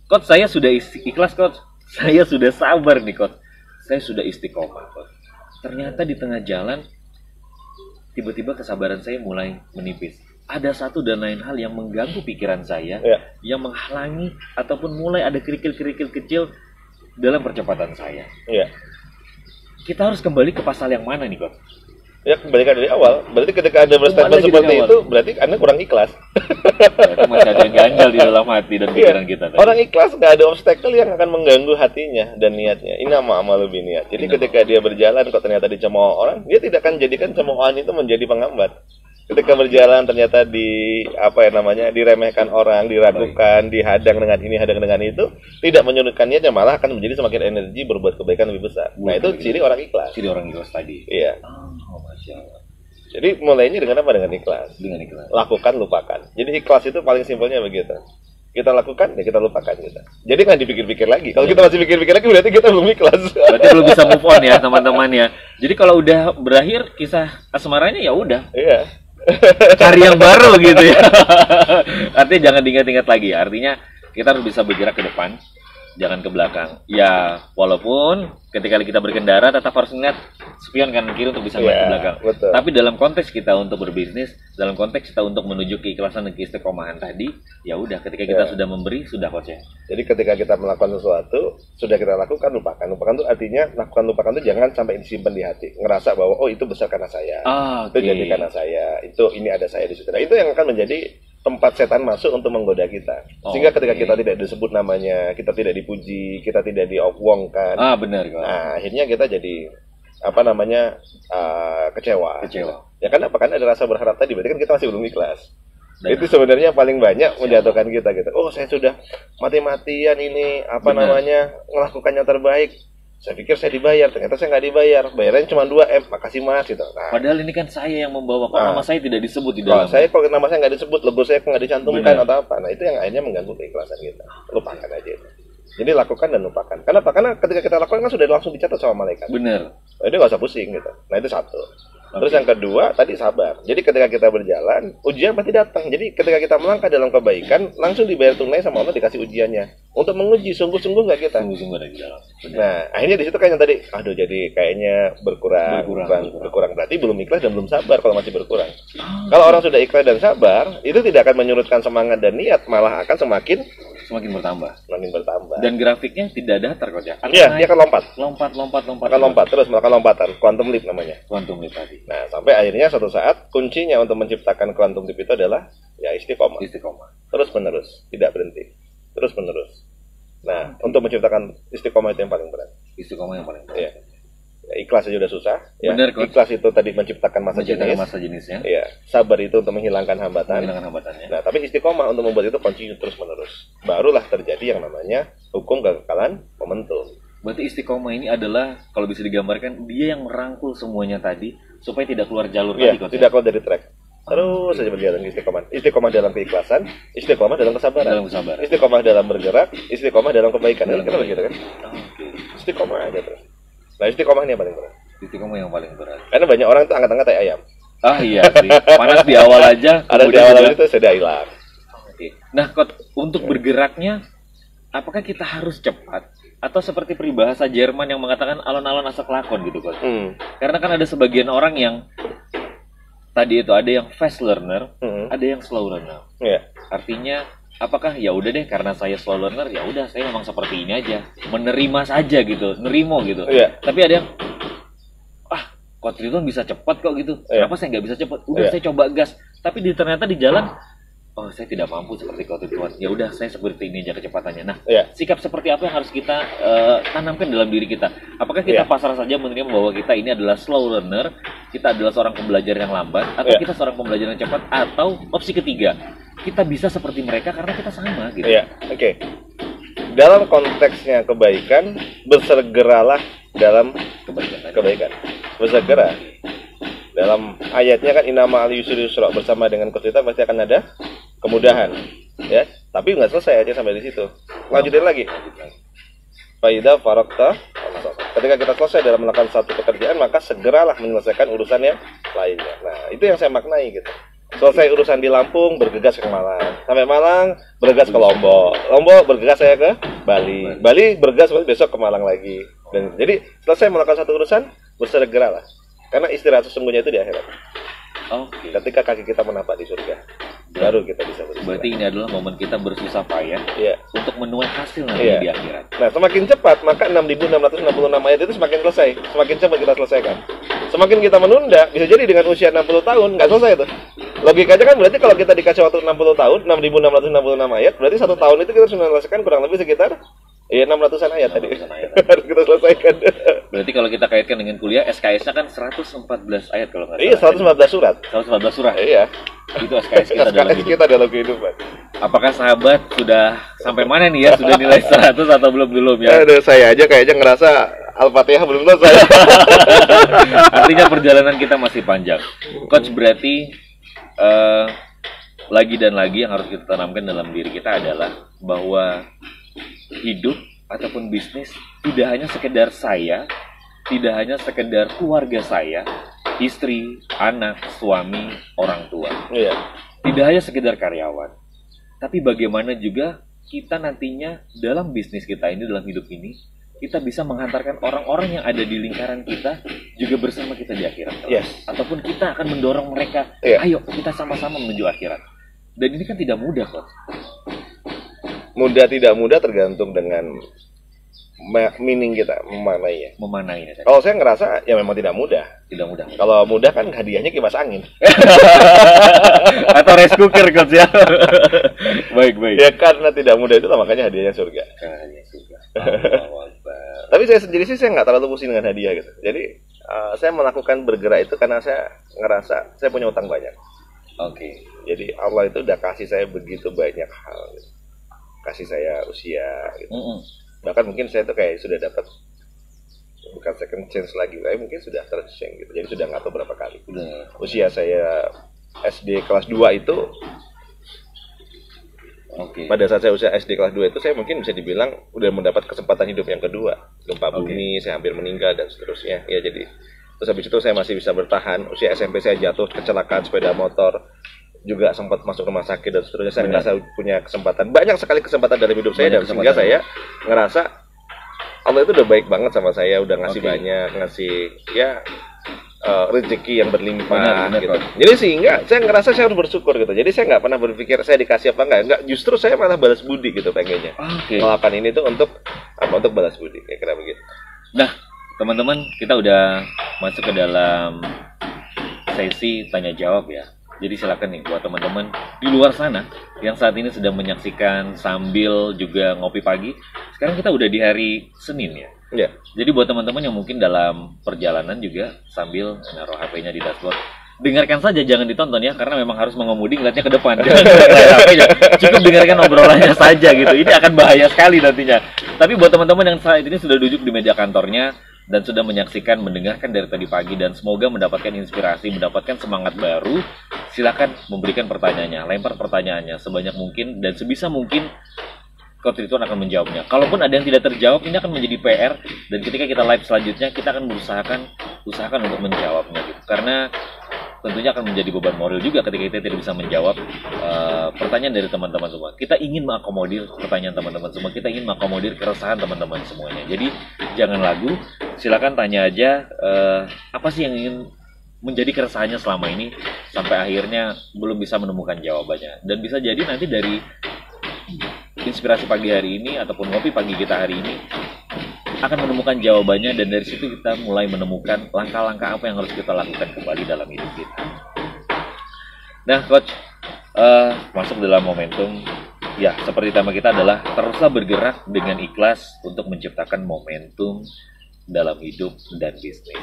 Coach, saya sudah ikhlas Coach, saya sudah sabar nih Coach, saya sudah istiqomah Coach. Ternyata di tengah jalan tiba-tiba kesabaran saya mulai menipis. Ada satu dan lain hal yang mengganggu pikiran saya, Iya. yang menghalangi ataupun mulai ada kerikil-kerikil kecil dalam percepatan saya. Iya. Kita harus kembali ke pasal yang mana nih, Coach? Ya, kembalikan dari awal. Berarti ketika ada berstatement lagi dari seperti awal. itu, berarti Anda kurang ikhlas. Berarti masih ada yang ganjal di dalam hati dan pikiran kita tadi. Orang ikhlas nggak ada obstacle yang akan mengganggu hatinya dan niatnya. Ini nama amal lebih niat. Jadi ketika dia berjalan kok ternyata dicemooh orang, dia tidak akan jadikan cemoohan itu menjadi penghambat. Ketika berjalan ternyata diremehkan orang, diragukan, dihadang dengan ini, hadang dengan itu, tidak menyurutkan niatnya, malah akan menjadi semakin energi berbuat kebaikan lebih besar. Nah, itu ciri orang ikhlas. Ciri orang ikhlas tadi. Iya. Oh, Masya Allah. Jadi mulainya dengan apa? Dengan ikhlas. Dengan ikhlas. Lakukan, lupakan. Jadi ikhlas itu paling simpelnya begitu. Kita lakukan, ya kita lupakan kita. Jadi nggak dipikir-pikir lagi. Kalau kita masih pikir-pikir lagi, berarti kita belum ikhlas. Berarti belum bisa move on ya, teman-teman ya. Jadi kalau udah berakhir kisah asmaranya ya udah. Iya. Cari yang baru gitu ya. Artinya jangan diingat-ingat lagi. Artinya kita harus bisa bergerak ke depan jangan ke belakang. Ya, walaupun ketika kita berkendara tetap harus ngeliat spion kanan kiri untuk bisa melihat ke belakang. Betul. Tapi dalam konteks kita untuk berbisnis, dalam konteks kita untuk menuju keikhlasan dan keistiqomahan tadi, ya udah ketika kita sudah memberi, sudah Coach ya. Jadi ketika kita melakukan sesuatu, sudah kita lakukan, lupakan. Lupakan itu artinya, lupakan itu jangan sampai disimpan di hati. Ngerasa bahwa, oh itu besar karena saya. Itu jadi karena saya. Ini ada saya di situ. Nah, itu yang akan menjadi tempat setan masuk untuk menggoda kita. Sehingga ketika kita tidak disebut namanya, kita tidak dipuji, kita tidak diomongkan. Benar. Nah, akhirnya kita jadi kecewa. Ya kenapa? Karena ada rasa berharap tadi, berarti kan kita masih belum ikhlas. Itu sebenarnya paling banyak menjatuhkan kita gitu. Oh, saya sudah mati-matian ini melakukan yang terbaik. Saya pikir saya dibayar, ternyata saya nggak dibayar. Bayarannya cuma 2M, makasih mas gitu. Nah, padahal ini kan saya yang membawa, nama saya tidak disebut di dalam. Kalau nama saya nggak disebut, logo saya nggak dicantumkan atau apa. Nah, itu yang akhirnya mengganggu keikhlasan kita. Lupakan aja itu. Jadi lakukan dan lupakan. Kenapa? Karena ketika kita lakukan kan sudah langsung dicatat sama malaikat. Benar. Jadi nggak usah pusing gitu. Nah, itu satu. Terus yang kedua, tadi sabar. Jadi ketika kita berjalan, ujian pasti datang. Jadi ketika kita melangkah dalam kebaikan, langsung dibayar tunai sama Allah, dikasih ujiannya. Untuk menguji, sungguh-sungguh nggak kita? Sungguh-sungguh ada di dalam. Nah, akhirnya di situ kan yang tadi, jadi kayaknya berkurang. Berarti belum ikhlas dan belum sabar kalau masih berkurang. Kalau orang sudah ikhlas dan sabar, itu tidak akan menyurutkan semangat dan niat, malah akan semakin bertambah. bertambah. Dan grafiknya tidak datar Coach ya. Iya, dia akan lompat. Akan lompat terus melakukan lompatan, quantum leap namanya. Quantum leap tadi. Nah, sampai akhirnya suatu saat kuncinya untuk menciptakan quantum leap itu adalah ya istiqomah. Terus menerus, tidak berhenti. Terus menerus. Nah, untuk menciptakan istiqomah itu yang paling berat. Iya. Ya, ikhlas aja udah susah. Ya. Benar, Coach. Ikhlas itu tadi menciptakan masa jenisnya. Iya. Sabar itu untuk menghilangkan hambatan. Hambatannya. Nah, tapi istiqomah untuk membuat itu continue terus menerus. Barulah terjadi yang namanya hukum kekekalan momentum. Berarti istiqomah ini adalah kalau bisa digambarkan dia yang merangkul semuanya tadi supaya tidak keluar jalur tadi Coach. Tidak keluar dari track. Terus saja berjalan istiqomah. Istiqomah dalam keikhlasan, istiqomah dalam kesabaran. Istiqomah dalam bergerak, istiqomah dalam kebaikan. Kita begitu kan? Istiqomah aja terus. Nah, istiqomah ini yang paling berat. Karena banyak orang tuh angkat-angkat kayak ayam. Iya sih. Panas di awal aja. Ada di awal itu sudah hilang. Nah, Coach, untuk bergeraknya apakah kita harus cepat atau seperti peribahasa Jerman yang mengatakan alon-alon asa kelakon gitu Coach? Karena kan ada sebagian orang yang tadi itu ada yang fast learner, ada yang slow learner. Artinya apakah ya udah deh karena saya slow learner ya udah saya memang seperti ini aja, menerima saja gitu, nerimo gitu. Tapi ada yang Coach Ridwan bisa cepat kok gitu. Kenapa saya nggak bisa cepat? Udah saya coba gas, tapi ternyata di jalan saya tidak mampu seperti Coach Ridwan. Ya udah saya seperti ini aja kecepatannya. Nah, sikap seperti apa yang harus kita tanamkan dalam diri kita? Apakah kita pasrah saja menerima bahwa kita ini adalah slow learner, kita adalah seorang pembelajar yang lambat, atau kita seorang pembelajar yang cepat, atau opsi ketiga, kita bisa seperti mereka karena kita sama gitu. Dalam konteksnya kebaikan, bersegeralah dalam kebaikan. Bersegera. Dalam ayatnya kan inama al yusri yusra, bersama dengan kesulitan pasti akan ada kemudahan, ya. Tapi nggak selesai aja sampai di situ. Lanjutin lagi. Faida farakta. Ketika kita selesai dalam melakukan satu pekerjaan, maka segeralah menyelesaikan urusan yang lainnya. Nah, itu yang saya maknai gitu. Selesai urusan di Lampung, bergegas ke Malang. Sampai Malang, bergegas ke Lombok. Lombok, bergegas saya ke Bali. Bali, bergegas besok ke Malang lagi. Dan jadi selesai melakukan satu urusan, bersegeralah. Karena istirahat sesungguhnya itu di akhirat. Ketika kaki kita menapak di surga, baru kita bisa bersegera. Berarti ini adalah momen kita bersusah payah untuk menuai hasil nanti di akhirat. Nah, semakin cepat, maka 6.666 ayat itu semakin selesai. Semakin cepat kita selesaikan. Semakin kita menunda, bisa jadi dengan usia 60 tahun, nggak selesai itu. Logikanya kan berarti kalau kita dikasih waktu 60 tahun, 6.666 ayat, berarti 1 tahun itu kita sudah selesaikan kurang lebih sekitar 600-an ayat tadi. Harus kita selesaikan. Berarti kalau kita kaitkan dengan kuliah, SKS-nya kan 114 ayat kalau nggak salah. Iya, 114 surat. 114 surah. Iya. Itu SKS kita dalam kehidupan. Apakah sahabat sudah sampai mana nih ya? Sudah nilai 100 atau belum ya? Saya aja kayaknya ngerasa Al-Fatihah belum selesai. Artinya perjalanan kita masih panjang. Coach, berarti lagi dan lagi yang harus kita tanamkan dalam diri kita adalah bahwa hidup ataupun bisnis tidak hanya sekedar saya, tidak hanya sekedar keluarga saya, istri, anak, suami, orang tua. Tidak hanya sekedar karyawan, tapi bagaimana juga kita nantinya dalam bisnis kita ini, dalam hidup ini, kita bisa menghantarkan orang-orang yang ada di lingkaran kita juga bersama kita di akhirat. Yes. Ataupun kita akan mendorong mereka, ayo kita sama-sama menuju akhirat. Dan ini kan tidak mudah, Coach. Mudah tidak mudah tergantung dengan meaning kita, memanainya. Kalau saya ngerasa ya memang tidak mudah. Tidak mudah. Kalau mudah kan hadiahnya kipas angin. Atau rice cooker, Coach ya. Baik. Ya karena tidak mudah itu makanya hadiahnya surga. Karena hadiahnya surga. Tapi saya sendiri sih saya nggak terlalu pusing dengan hadiah gitu. Jadi saya melakukan bergerak itu karena saya ngerasa saya punya utang banyak. Oke. Jadi Allah itu udah kasih saya begitu banyak hal. Gitu. Kasih saya usia gitu. Bahkan mungkin saya tuh kayak sudah dapat bukan second chance lagi, tapi mungkin sudah third chance gitu. Jadi sudah nggak tahu berapa kali. Usia saya SD kelas 2 itu pada saat saya usia SD kelas 2 itu saya mungkin bisa dibilang udah mendapat kesempatan hidup yang kedua. Gempa bumi, saya hampir meninggal dan seterusnya. Ya jadi terus habis itu saya masih bisa bertahan. Usia SMP saya jatuh kecelakaan sepeda motor, juga sempat masuk rumah sakit dan seterusnya. Saya ngerasa punya kesempatan, banyak sekali kesempatan dalam hidup saya, dan sehingga saya ngerasa Allah itu udah baik banget sama saya, udah ngasih banyak, ngasih ya rezeki yang berlimpah gitu. Jadi sehingga saya ngerasa saya harus bersyukur gitu. Jadi saya nggak pernah berpikir saya dikasih apa enggak, justru saya malah balas budi gitu pengennya. Melakukan ini tuh untuk apa? Untuk balas budi, kayak kira begitu. Nah, teman-teman, kita udah masuk ke dalam sesi tanya jawab ya. Jadi silakan nih buat teman-teman di luar sana yang saat ini sedang menyaksikan sambil juga ngopi pagi. Sekarang kita udah di hari Senin ya. Ya. Jadi buat teman-teman yang mungkin dalam perjalanan juga sambil naruh HP-nya di dashboard, dengarkan saja, jangan ditonton ya, karena memang harus mengemudi ngeliatnya ke depan. HP-nya. Cukup dengarkan obrolannya saja gitu. Ini akan bahaya sekali nantinya. Tapi buat teman-teman yang saat ini sudah duduk di meja kantornya dan sudah menyaksikan, mendengarkan dari tadi pagi, dan semoga mendapatkan inspirasi, mendapatkan semangat baru, silakan memberikan pertanyaannya, lempar pertanyaannya sebanyak mungkin dan sebisa mungkin Coach Ridwan akan menjawabnya. Kalaupun ada yang tidak terjawab, ini akan menjadi PR, dan ketika kita live selanjutnya kita akan usahakan untuk menjawabnya gitu. Karena tentunya akan menjadi beban moral juga ketika kita tidak bisa menjawab pertanyaan dari teman-teman semua. Kita ingin mengakomodir pertanyaan teman-teman semua, kita ingin mengakomodir keresahan teman-teman semuanya. Jadi jangan ragu, silakan tanya aja apa sih yang ingin menjadi keresahannya selama ini sampai akhirnya belum bisa menemukan jawabannya. Dan bisa jadi nanti dari inspirasi pagi hari ini ataupun ngopi pagi kita hari ini akan menemukan jawabannya, dan dari situ kita mulai menemukan langkah-langkah apa yang harus kita lakukan kembali dalam hidup kita. Nah, Coach, masuk dalam momentum ya, seperti tema kita adalah teruslah bergerak dengan ikhlas untuk menciptakan momentum dalam hidup dan bisnis.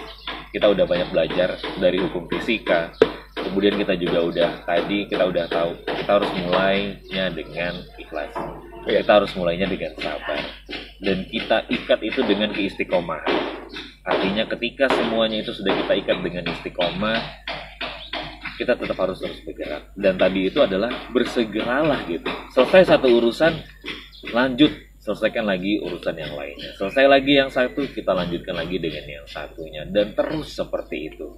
Kita udah banyak belajar dari hukum fisika, kemudian kita udah tahu kita harus mulainya dengan ikhlas. Kita harus mulainya dengan sabar, dan kita ikat itu dengan keistiqomahan. Artinya ketika semuanya itu sudah kita ikat dengan istiqomah, kita tetap harus terus bergerak. Dan tadi itu adalah bersegeralah gitu. Selesai satu urusan, lanjut selesaikan lagi urusan yang lainnya. Selesai lagi yang satu, kita lanjutkan lagi dengan yang satunya, dan terus seperti itu.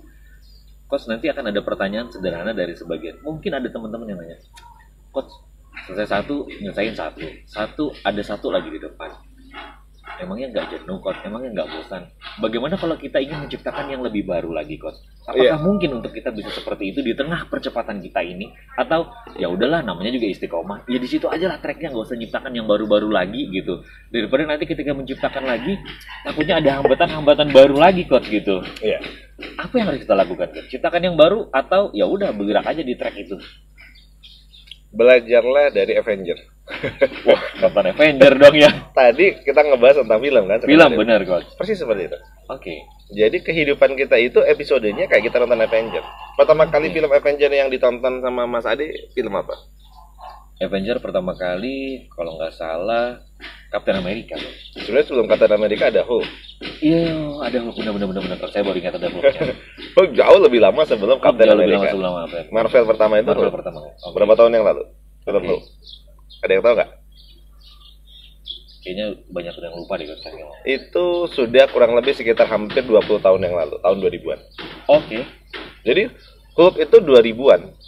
Coach, nanti akan ada pertanyaan sederhana dari sebagian. Mungkin ada teman-teman yang nanya, Coach, selesai satu, nyelesain satu, ada satu lagi di depan. Emangnya nggak jenuh, Coach? Emangnya nggak bosan? Bagaimana kalau kita ingin menciptakan yang lebih baru lagi, Coach? Apakah mungkin untuk kita bisa seperti itu di tengah percepatan kita ini? Atau ya udahlah, namanya juga istiqomah. Ya di situ aja lah tracknya, nggak usah nyiptakan yang baru-baru lagi gitu. Daripada nanti ketika menciptakan lagi, takutnya ada hambatan-hambatan baru lagi, Coach gitu. Iya. Apa yang harus kita lakukan, Coach? Ciptakan yang baru atau ya udah bergerak aja di track itu? Belajarlah dari Avenger. Wah, nonton Avenger dong ya. Tadi kita ngebahas tentang film kan? Film benar, Coach. Persis seperti itu. Oke. Jadi kehidupan kita itu episodenya kayak kita nonton Avenger. Pertama kali film Avenger yang ditonton sama Mas Adi, film apa? Avenger pertama kali, kalau nggak salah, Captain America. Sebenarnya sebelum Captain America ada Hulk. Iya, ada Hulk, benar. Saya baru ingat ada Hulk. Hulk jauh lebih lama sebelum Captain America. Lebih lama sebelum Marvel pertama itu. Marvel pertama. Okay. Berapa tahun yang lalu? Film Hulk. Ada yang tahu nggak? Kayaknya banyak yang lupa deh, Coach. Itu sudah kurang lebih sekitar hampir 20 tahun yang lalu, tahun 2000-an. Oke. Jadi Hulk itu 2000-an.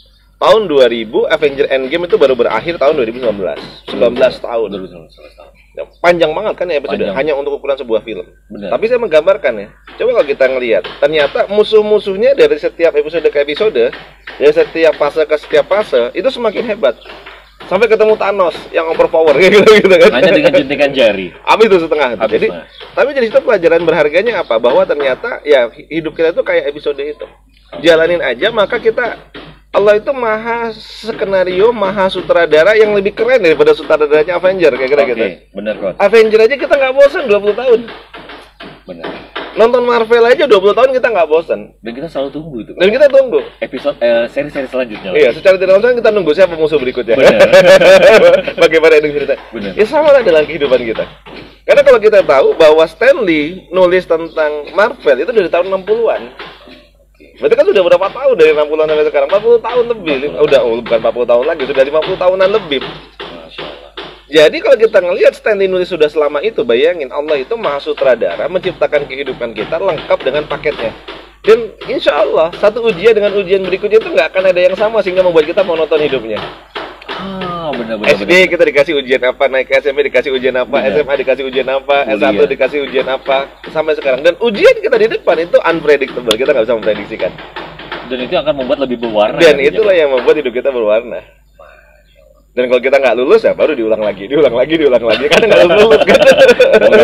tahun 2000 Avenger Endgame itu baru berakhir tahun 2019. 19 tahun. 2019 tahun. Ya, panjang banget kan ya episode Panjang. hanya untuk ukuran sebuah film. Benar. Tapi saya menggambarkan ya. Coba kalau kita ngelihat, ternyata musuh-musuhnya dari setiap episode ke episode, dari setiap fase ke setiap fase itu semakin hebat. Sampai ketemu Thanos yang overpower kayak gitu kan. Hanya dengan jentikan jari. Habis itu setengah. Habis Jadi, setengah. tapi dari situ pelajaran berharganya apa? Bahwa ternyata ya hidup kita itu kayak episode itu. Jalanin aja, maka kita Allah itu maha skenario, maha sutradara yang lebih keren daripada sutradaranya Avenger kayak kira gitu. Benar kok. Avenger aja kita nggak bosan 20 tahun. Benar. Nonton Marvel aja 20 tahun kita nggak bosan. Dan kita selalu tunggu itu. Dan kita tunggu. Episode seri-seri selanjutnya. Iya, secara tidak langsung kita nunggu siapa musuh berikutnya. Benar. Bagaimana ending cerita. Benar. Ya sama lah dalam kehidupan kita. Karena kalau kita tahu bahwa Stan Lee nulis tentang Marvel itu dari tahun 60-an. Berarti kan sudah berapa tahun dari 60-an sampai sekarang? 40 tahun lebih. Bukan 40 tahun lagi, sudah 50 tahunan lebih. Masya Allah. Jadi kalau kita ngelihat Stan Lee nulis sudah selama itu, bayangin Allah itu maha sutradara menciptakan kehidupan kita lengkap dengan paketnya. Dan insya Allah satu ujian dengan ujian berikutnya itu nggak akan ada yang sama sehingga membuat kita monoton hidupnya. Benar-benar. SD kita dikasih ujian apa, naik ke SMP dikasih ujian apa, Benar. SMA dikasih ujian apa, Kuliah. S1 dikasih ujian apa, sampai sekarang. Dan ujian kita di depan itu unpredictable, kita nggak bisa memprediksikan. Dan itu akan membuat lebih berwarna. Dan ya, itulah yang membuat hidup kita berwarna. Dan kalau kita nggak lulus ya baru diulang lagi, karena nggak lulus.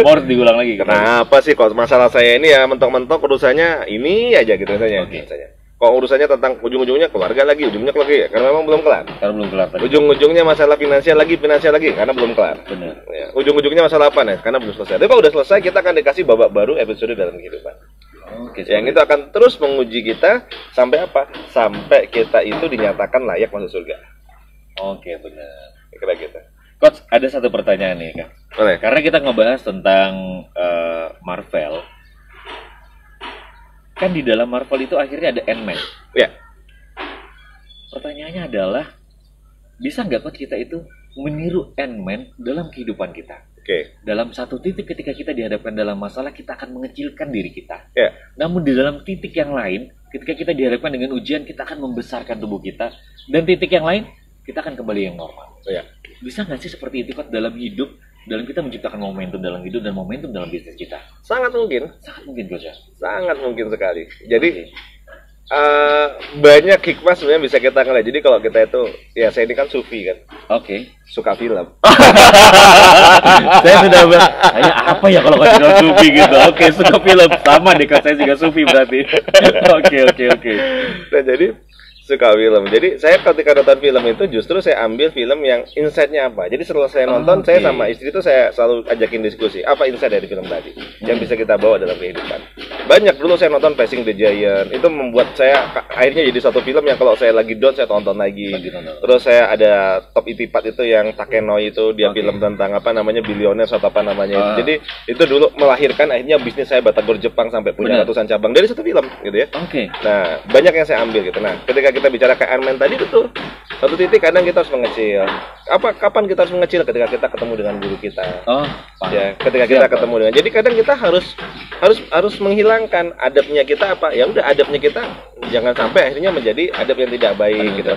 harus diulang lagi. Kenapa sih kok masalah saya ini ya mentok-mentok urusannya ini aja gitu misalnya. Oke. Kok urusannya tentang ujung-ujungnya keluarga lagi, ujungnya keluarga ya, karena memang belum kelar. Karena belum kelar tadi. Ujung-ujungnya masalah finansial lagi, karena belum kelar. Benar. Ya, ujung-ujungnya masalah apa nih? Karena belum selesai. Tapi kalau udah selesai, kita akan dikasih babak baru episode dalam kehidupan. Oke. Yang itu akan terus menguji kita sampai apa? Sampai kita itu dinyatakan layak masuk surga. Oke, benar. Kira gitu. Coach, ada satu pertanyaan nih, Kak. Boleh. Karena kita ngebahas tentang Marvel. Kan di dalam Marvel itu akhirnya ada Ant-Man. Ya. Pertanyaannya adalah, bisa nggak Coach kita itu meniru Ant-Man dalam kehidupan kita? Oke. Dalam satu titik ketika kita dihadapkan dalam masalah, kita akan mengecilkan diri kita. Ya. Namun di dalam titik yang lain, ketika kita dihadapkan dengan ujian, kita akan membesarkan tubuh kita. Dan titik yang lain, kita akan kembali yang normal. Ya. Bisa nggak sih seperti itu Coach dalam hidup, dalam kita menciptakan momentum dalam hidup dan momentum dalam bisnis kita? Sangat mungkin. Sangat mungkin Coach ya. Sangat mungkin sekali. Jadi banyak hikmah sebenarnya bisa kita ngeliat. Jadi kalau kita itu, ya saya ini kan sufi kan, Oke. suka film. Saya sudah hanya apa ya kalau Coach bilang sufi gitu. Oke, suka film. Sama deh Coach, saya juga sufi berarti. Oke. Nah, jadi suka film. Jadi saya ketika nonton film itu justru saya ambil film yang insight-nya apa. Jadi setelah saya nonton, saya sama istri itu saya selalu ajakin diskusi. Apa insight dari film tadi yang bisa kita bawa dalam kehidupan. Banyak dulu saya nonton Passing the Giant. Itu membuat saya akhirnya jadi satu film yang kalau saya lagi down saya tonton lagi. Terus saya ada Top Itipat itu yang Takenoi itu dia film tentang apa namanya Billionaires atau apa namanya. Jadi itu dulu melahirkan akhirnya bisnis saya Batagor Jepang sampai punya ratusan cabang dari satu film gitu ya. Oke. Nah, banyak yang saya ambil gitu. Nah, ketika kita bicara ke Ant-Man tadi betul. Satu titik kadang kita harus mengecil. Kapan kita harus mengecil? Ketika kita ketemu dengan guru kita. Ya, ketika kita ketemu dengan. Jadi kadang kita harus menghilangkan adabnya kita apa? Ya udah adabnya kita jangan sampai akhirnya menjadi adab yang tidak baik gitu.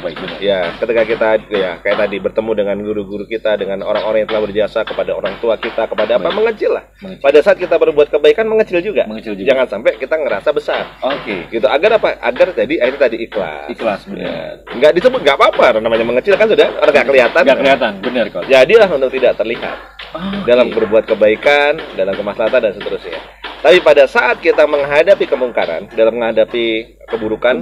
Ya, ketika kita ya kayak tadi bertemu dengan guru-guru kita, dengan orang-orang yang telah berjasa kepada orang tua kita, kepada apa? Mengecil lah. Pada saat kita berbuat kebaikan mengecil juga. Jangan sampai kita ngerasa besar. Oke. Gitu. Agar apa? Agar akhirnya tadi ikhlas. Benar. Nggak disebut nggak apa-apa, namanya mengecil kan sudah orang nggak kelihatan. Nggak kelihatan, benar Coach. Jadilah untuk tidak terlihat dalam berbuat kebaikan, dalam kemaslahatan dan seterusnya. Tapi pada saat kita menghadapi kemungkaran, dalam menghadapi keburukan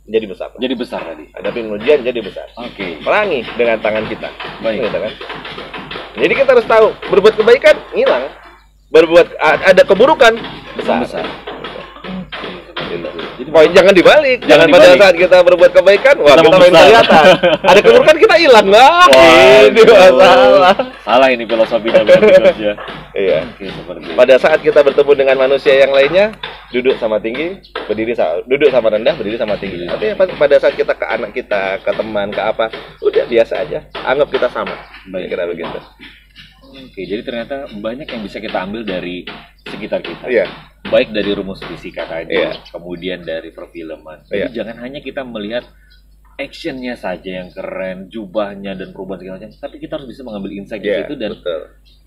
jadi besar. Jadi besar tadi. Hadapi ujian jadi besar. Oke. Perangi dengan tangan kita. Baik. Gitu kan? Jadi kita harus tahu berbuat kebaikan hilang, berbuat ada keburukan besar. Jadi poin jangan dibalik. Jangan pada dibalik. saat kita berbuat kebaikan, wah kita main membesar. kelihatan. Ada keburukan kita hilang lah. Ini masalah. Salah ini filosofinya benar ya. Iya. Oke, seperti itu. Pada saat kita bertemu dengan manusia yang lainnya, duduk sama tinggi, duduk sama rendah, berdiri sama tinggi. Artinya pada saat kita ke anak kita, ke teman, ke apa, udah biasa aja. Anggap kita sama. Baik. Kira begitu. Oke, jadi ternyata banyak yang bisa kita ambil dari sekitar kita. Iya. Baik dari rumus fisika tadi, Iya. kemudian dari perfilman. Jadi Iya. jangan hanya kita melihat actionnya saja yang keren, jubahnya dan perubahan segala macam, tapi kita harus bisa mengambil insight di situ dan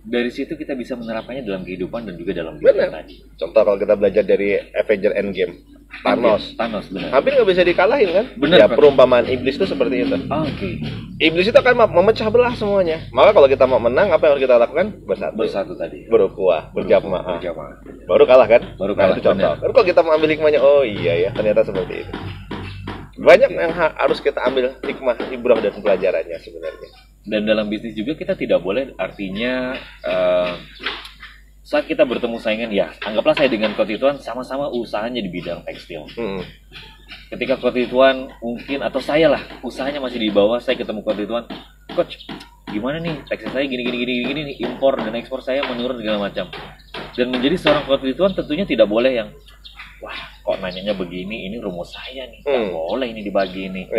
dari situ kita bisa menerapkannya dalam kehidupan dan juga dalam bisnis tadi. Contoh kalau kita belajar dari Avenger Endgame, Thanos benar. Hampir nggak bisa dikalahin kan? Benar. Ya perumpamaan iblis itu seperti itu. Oke. Iblis itu akan memecah belah semuanya. Maka kalau kita mau menang, apa yang harus kita lakukan? Bersatu tadi. Berukhuwah, berjamaah. Baru kalah kan? Baru kalah. Itu contoh. Kan kalau kita mau ambil hikmahnya, oh iya ya, ternyata seperti itu. Banyak yang harus kita ambil hikmah, ibrah dan pelajarannya sebenarnya. Dan dalam bisnis juga kita tidak boleh, artinya saat kita bertemu saingan, ya anggaplah saya dengan Coach Ridwan sama-sama usahanya di bidang tekstil. Ketika Coach Ridwan mungkin, atau saya lah, usahanya masih di bawah, saya ketemu Coach Ridwan, Coach, gimana nih tekstil saya gini nih, impor dan ekspor saya menurun segala macam. Dan menjadi seorang Coach Ridwan tentunya tidak boleh yang, wah kok nanyanya begini, ini rumus saya nih, nggak boleh ini dibagi ini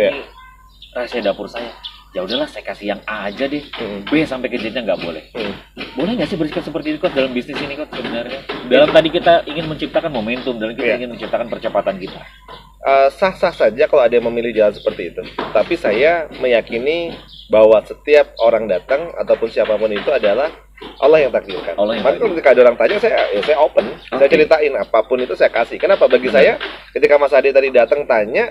rahasia dapur saya. Ya udahlah saya kasih yang A aja deh, B sampai ke Z-nya nggak boleh. Boleh nggak sih bersikap seperti itu Coach dalam bisnis ini Coach sebenarnya? Dalam tadi kita ingin menciptakan momentum, dalam kita ingin menciptakan percepatan kita. Sah-sah saja kalau ada yang memilih jalan seperti itu. Tapi saya meyakini bahwa setiap orang datang ataupun siapapun itu adalah Allah yang takdirkan. Maka ketika ada orang tanya, saya open, saya ceritain apapun itu saya kasih. Kenapa? Bagi saya, ketika Mas Ade tadi datang tanya,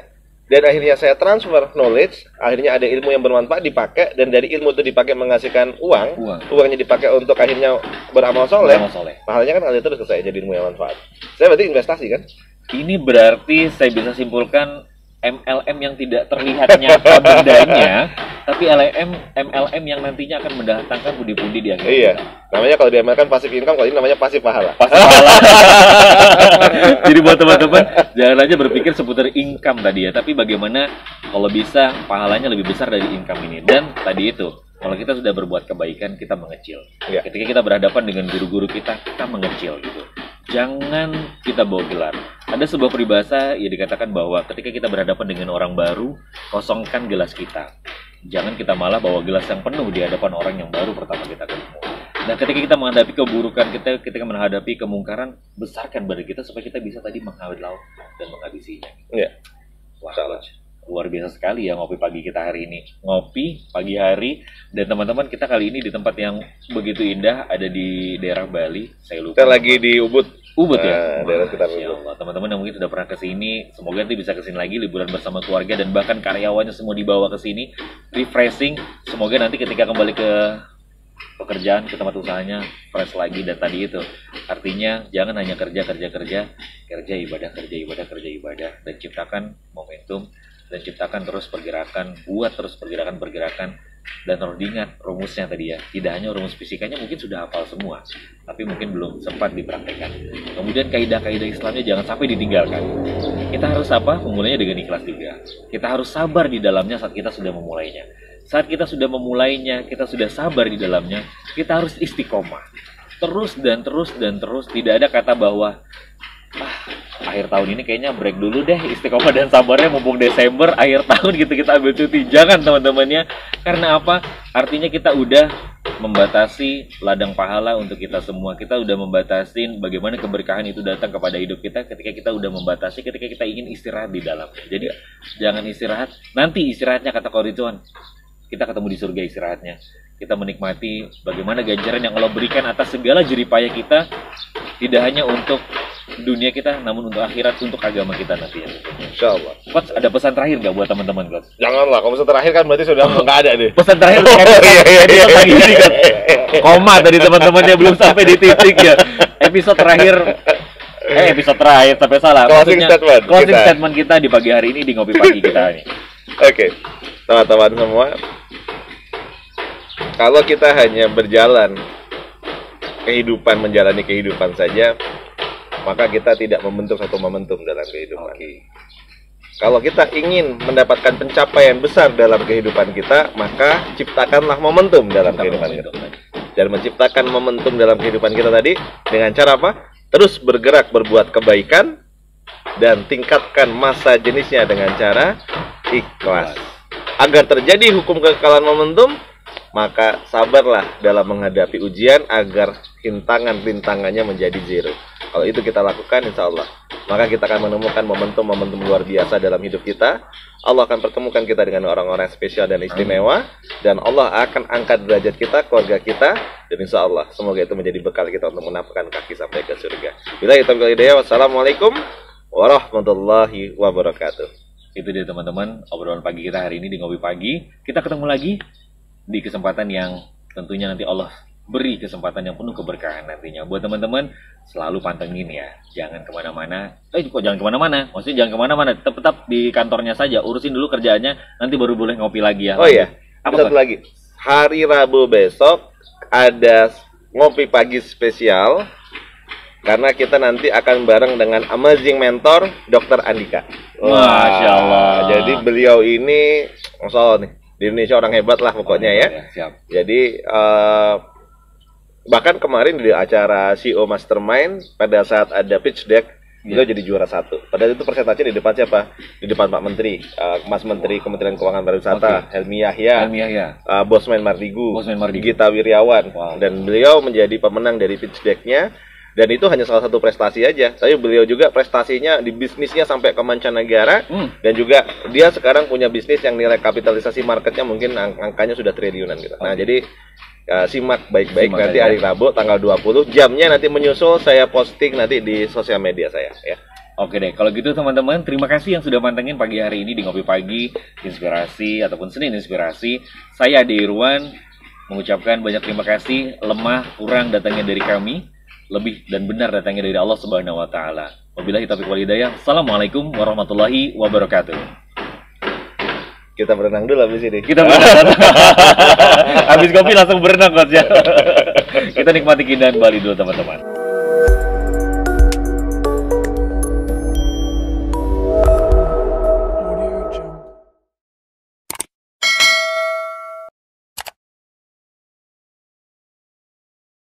dan akhirnya saya transfer knowledge, akhirnya ada ilmu yang bermanfaat dipakai, dan dari ilmu itu dipakai menghasilkan uangnya dipakai untuk akhirnya beramal soleh. Pahalanya kan ada terus ke saya jadi ilmu yang manfaat. Saya berarti investasi kan? Ini berarti saya bisa simpulkan MLM yang tidak terlihat nyata bendanya, tapi MLM yang nantinya akan mendatangkan pundi-pundi di akhir. Iya. Namanya kalau di MLM kan pasif income, kalau ini namanya pasif pahala. Jadi buat teman-teman, jangan aja berpikir seputar income tadi ya, tapi bagaimana kalau bisa pahalanya lebih besar dari income ini. Dan tadi itu, kalau kita sudah berbuat kebaikan, kita mengecil. Ketika kita berhadapan dengan guru-guru kita mengecil gitu. Jangan kita bawa gelar. Ada sebuah peribahasa yang dikatakan bahwa ketika kita berhadapan dengan orang baru, kosongkan gelas kita. Jangan kita malah bawa gelas yang penuh di hadapan orang yang baru pertama kita ketemu. Nah, ketika kita menghadapi keburukan, ketika menghadapi kemungkaran, besarkan badan kita supaya kita bisa tadi menghalau dan menghabisinya. Iya. Wah, luar biasa sekali ya ngopi pagi kita hari ini. Ngopi pagi hari, dan teman-teman kita kali ini di tempat yang begitu indah, ada di daerah Bali. Saya lupa. Kita lagi di Ubud ya. Daerah sekitar Ubud. Teman-teman yang mungkin sudah pernah ke sini, semoga nanti bisa ke sini lagi liburan bersama keluarga dan bahkan karyawannya semua dibawa ke sini, refreshing. Semoga nanti ketika kembali ke pekerjaan, ke tempat usahanya fresh lagi. Dan tadi itu artinya jangan hanya kerja ibadah, dan ciptakan momentum dan ciptakan terus pergerakan, buat terus pergerakan. Dan harus diingat rumusnya tadi ya, tidak hanya rumus fisikanya mungkin sudah hafal semua, tapi mungkin belum sempat dipraktekkan. Kemudian kaidah-kaidah Islamnya jangan sampai ditinggalkan. Kita harus memulainya dengan ikhlas juga. Kita harus sabar di dalamnya saat kita sudah memulainya. Saat kita sudah memulainya, kita sudah sabar di dalamnya, kita harus istiqomah. Terus, tidak ada kata bahwa akhir tahun ini kayaknya break dulu deh, istiqomah dan sabarnya mumpung Desember, akhir tahun gitu kita ambil cuti. Jangan teman-temannya. Karena apa? Artinya kita udah membatasi ladang pahala untuk kita semua. Kita udah membatasi bagaimana keberkahan itu datang kepada hidup kita ketika kita udah membatasi, ketika kita ingin istirahat di dalam. Jadi jangan istirahat, nanti istirahatnya kata Coach Ridwan, kita ketemu di surga istirahatnya. Kita menikmati bagaimana ganjaran yang Allah berikan atas segala jeripaya kita, tidak hanya untuk dunia kita, namun untuk akhirat, untuk agama kita nanti ya. Insyaallah. Coach, ada pesan terakhir nggak buat teman-teman, Coach? Janganlah, kalau pesan terakhir kan berarti sudah nggak ada deh. Pesan terakhir koma tadi teman-temannya belum sampai di titik ya. Episode terakhir sampai salah. Closing statement kita di pagi hari ini di ngopi pagi kita nih. Oke. Teman-teman semua, kalau kita hanya menjalani kehidupan saja, maka kita tidak membentuk satu momentum dalam kehidupan. Kalau kita ingin mendapatkan pencapaian besar dalam kehidupan kita, maka ciptakanlah momentum dalam kehidupan kita. Dan menciptakan momentum dalam kehidupan kita tadi dengan cara apa? Terus bergerak berbuat kebaikan dan tingkatkan masa jenisnya dengan cara ikhlas. Agar terjadi hukum kekekalan momentum, maka sabarlah dalam menghadapi ujian agar rintangan-rintangannya menjadi zero. Kalau itu kita lakukan, insya Allah maka kita akan menemukan momentum-momentum luar biasa dalam hidup kita. Allah akan pertemukan kita dengan orang-orang spesial dan istimewa, dan Allah akan angkat derajat kita, keluarga kita, dan insya Allah semoga itu menjadi bekal kita untuk menapakkan kaki sampai ke surga. Billahi taufiq wal hidayah. Wassalamualaikum warahmatullahi wabarakatuh. Itu dia teman-teman, obrolan pagi kita hari ini di Ngopi Pagi. Kita ketemu lagi di kesempatan yang tentunya nanti Allah beri kesempatan yang penuh keberkahan nantinya. Buat teman-teman, selalu pantengin ya. Jangan kemana-mana. Kok jangan kemana-mana? Maksudnya jangan kemana-mana. Tetap di kantornya saja. Urusin dulu kerjaannya. Nanti baru boleh ngopi lagi ya. Oh iya, satu lagi. Hari Rabu besok ada Ngopi Pagi spesial. Karena kita nanti akan bareng dengan amazing mentor Dr. Andika. Masya Allah. Jadi beliau ini, Masya Allah nih, di Indonesia orang hebat lah pokoknya ya. Siap. Jadi bahkan kemarin di acara CEO Mastermind pada saat ada pitch deck, beliau jadi juara 1. Padahal itu presentasinya di depan siapa? Di depan Pak Menteri, Mas Menteri Kementerian Keuangan Pariwisata, Helmi Yahya, Bosman Mardigu, Gita Wirjawan, dan beliau menjadi pemenang dari pitch deck-nya. Dan itu hanya salah satu prestasi aja. Tapi beliau juga prestasinya di bisnisnya sampai ke mancanegara, dan juga dia sekarang punya bisnis yang nilai kapitalisasi marketnya mungkin angkanya sudah triliunan gitu. Nah, jadi simak baik-baik nanti hari Rabu tanggal 20, jamnya nanti menyusul, saya posting nanti di sosial media saya ya. Oke deh, kalau gitu teman-teman, terima kasih yang sudah mantengin pagi hari ini di Ngopi Pagi Inspirasi ataupun Senin Inspirasi. Saya Ade Irwan mengucapkan banyak terima kasih. Lemah kurang datangnya dari kami, lebih dan benar datangnya dari Allah Subhanahu wa taala. Wabillahi taufiq wal hidayah. Assalamualaikum warahmatullahi wabarakatuh. Kita berenang dulu habis ini. Kita berenang. Habis kopi langsung berenang, Coach ya. Kita nikmati keindahan Bali dulu, teman-teman.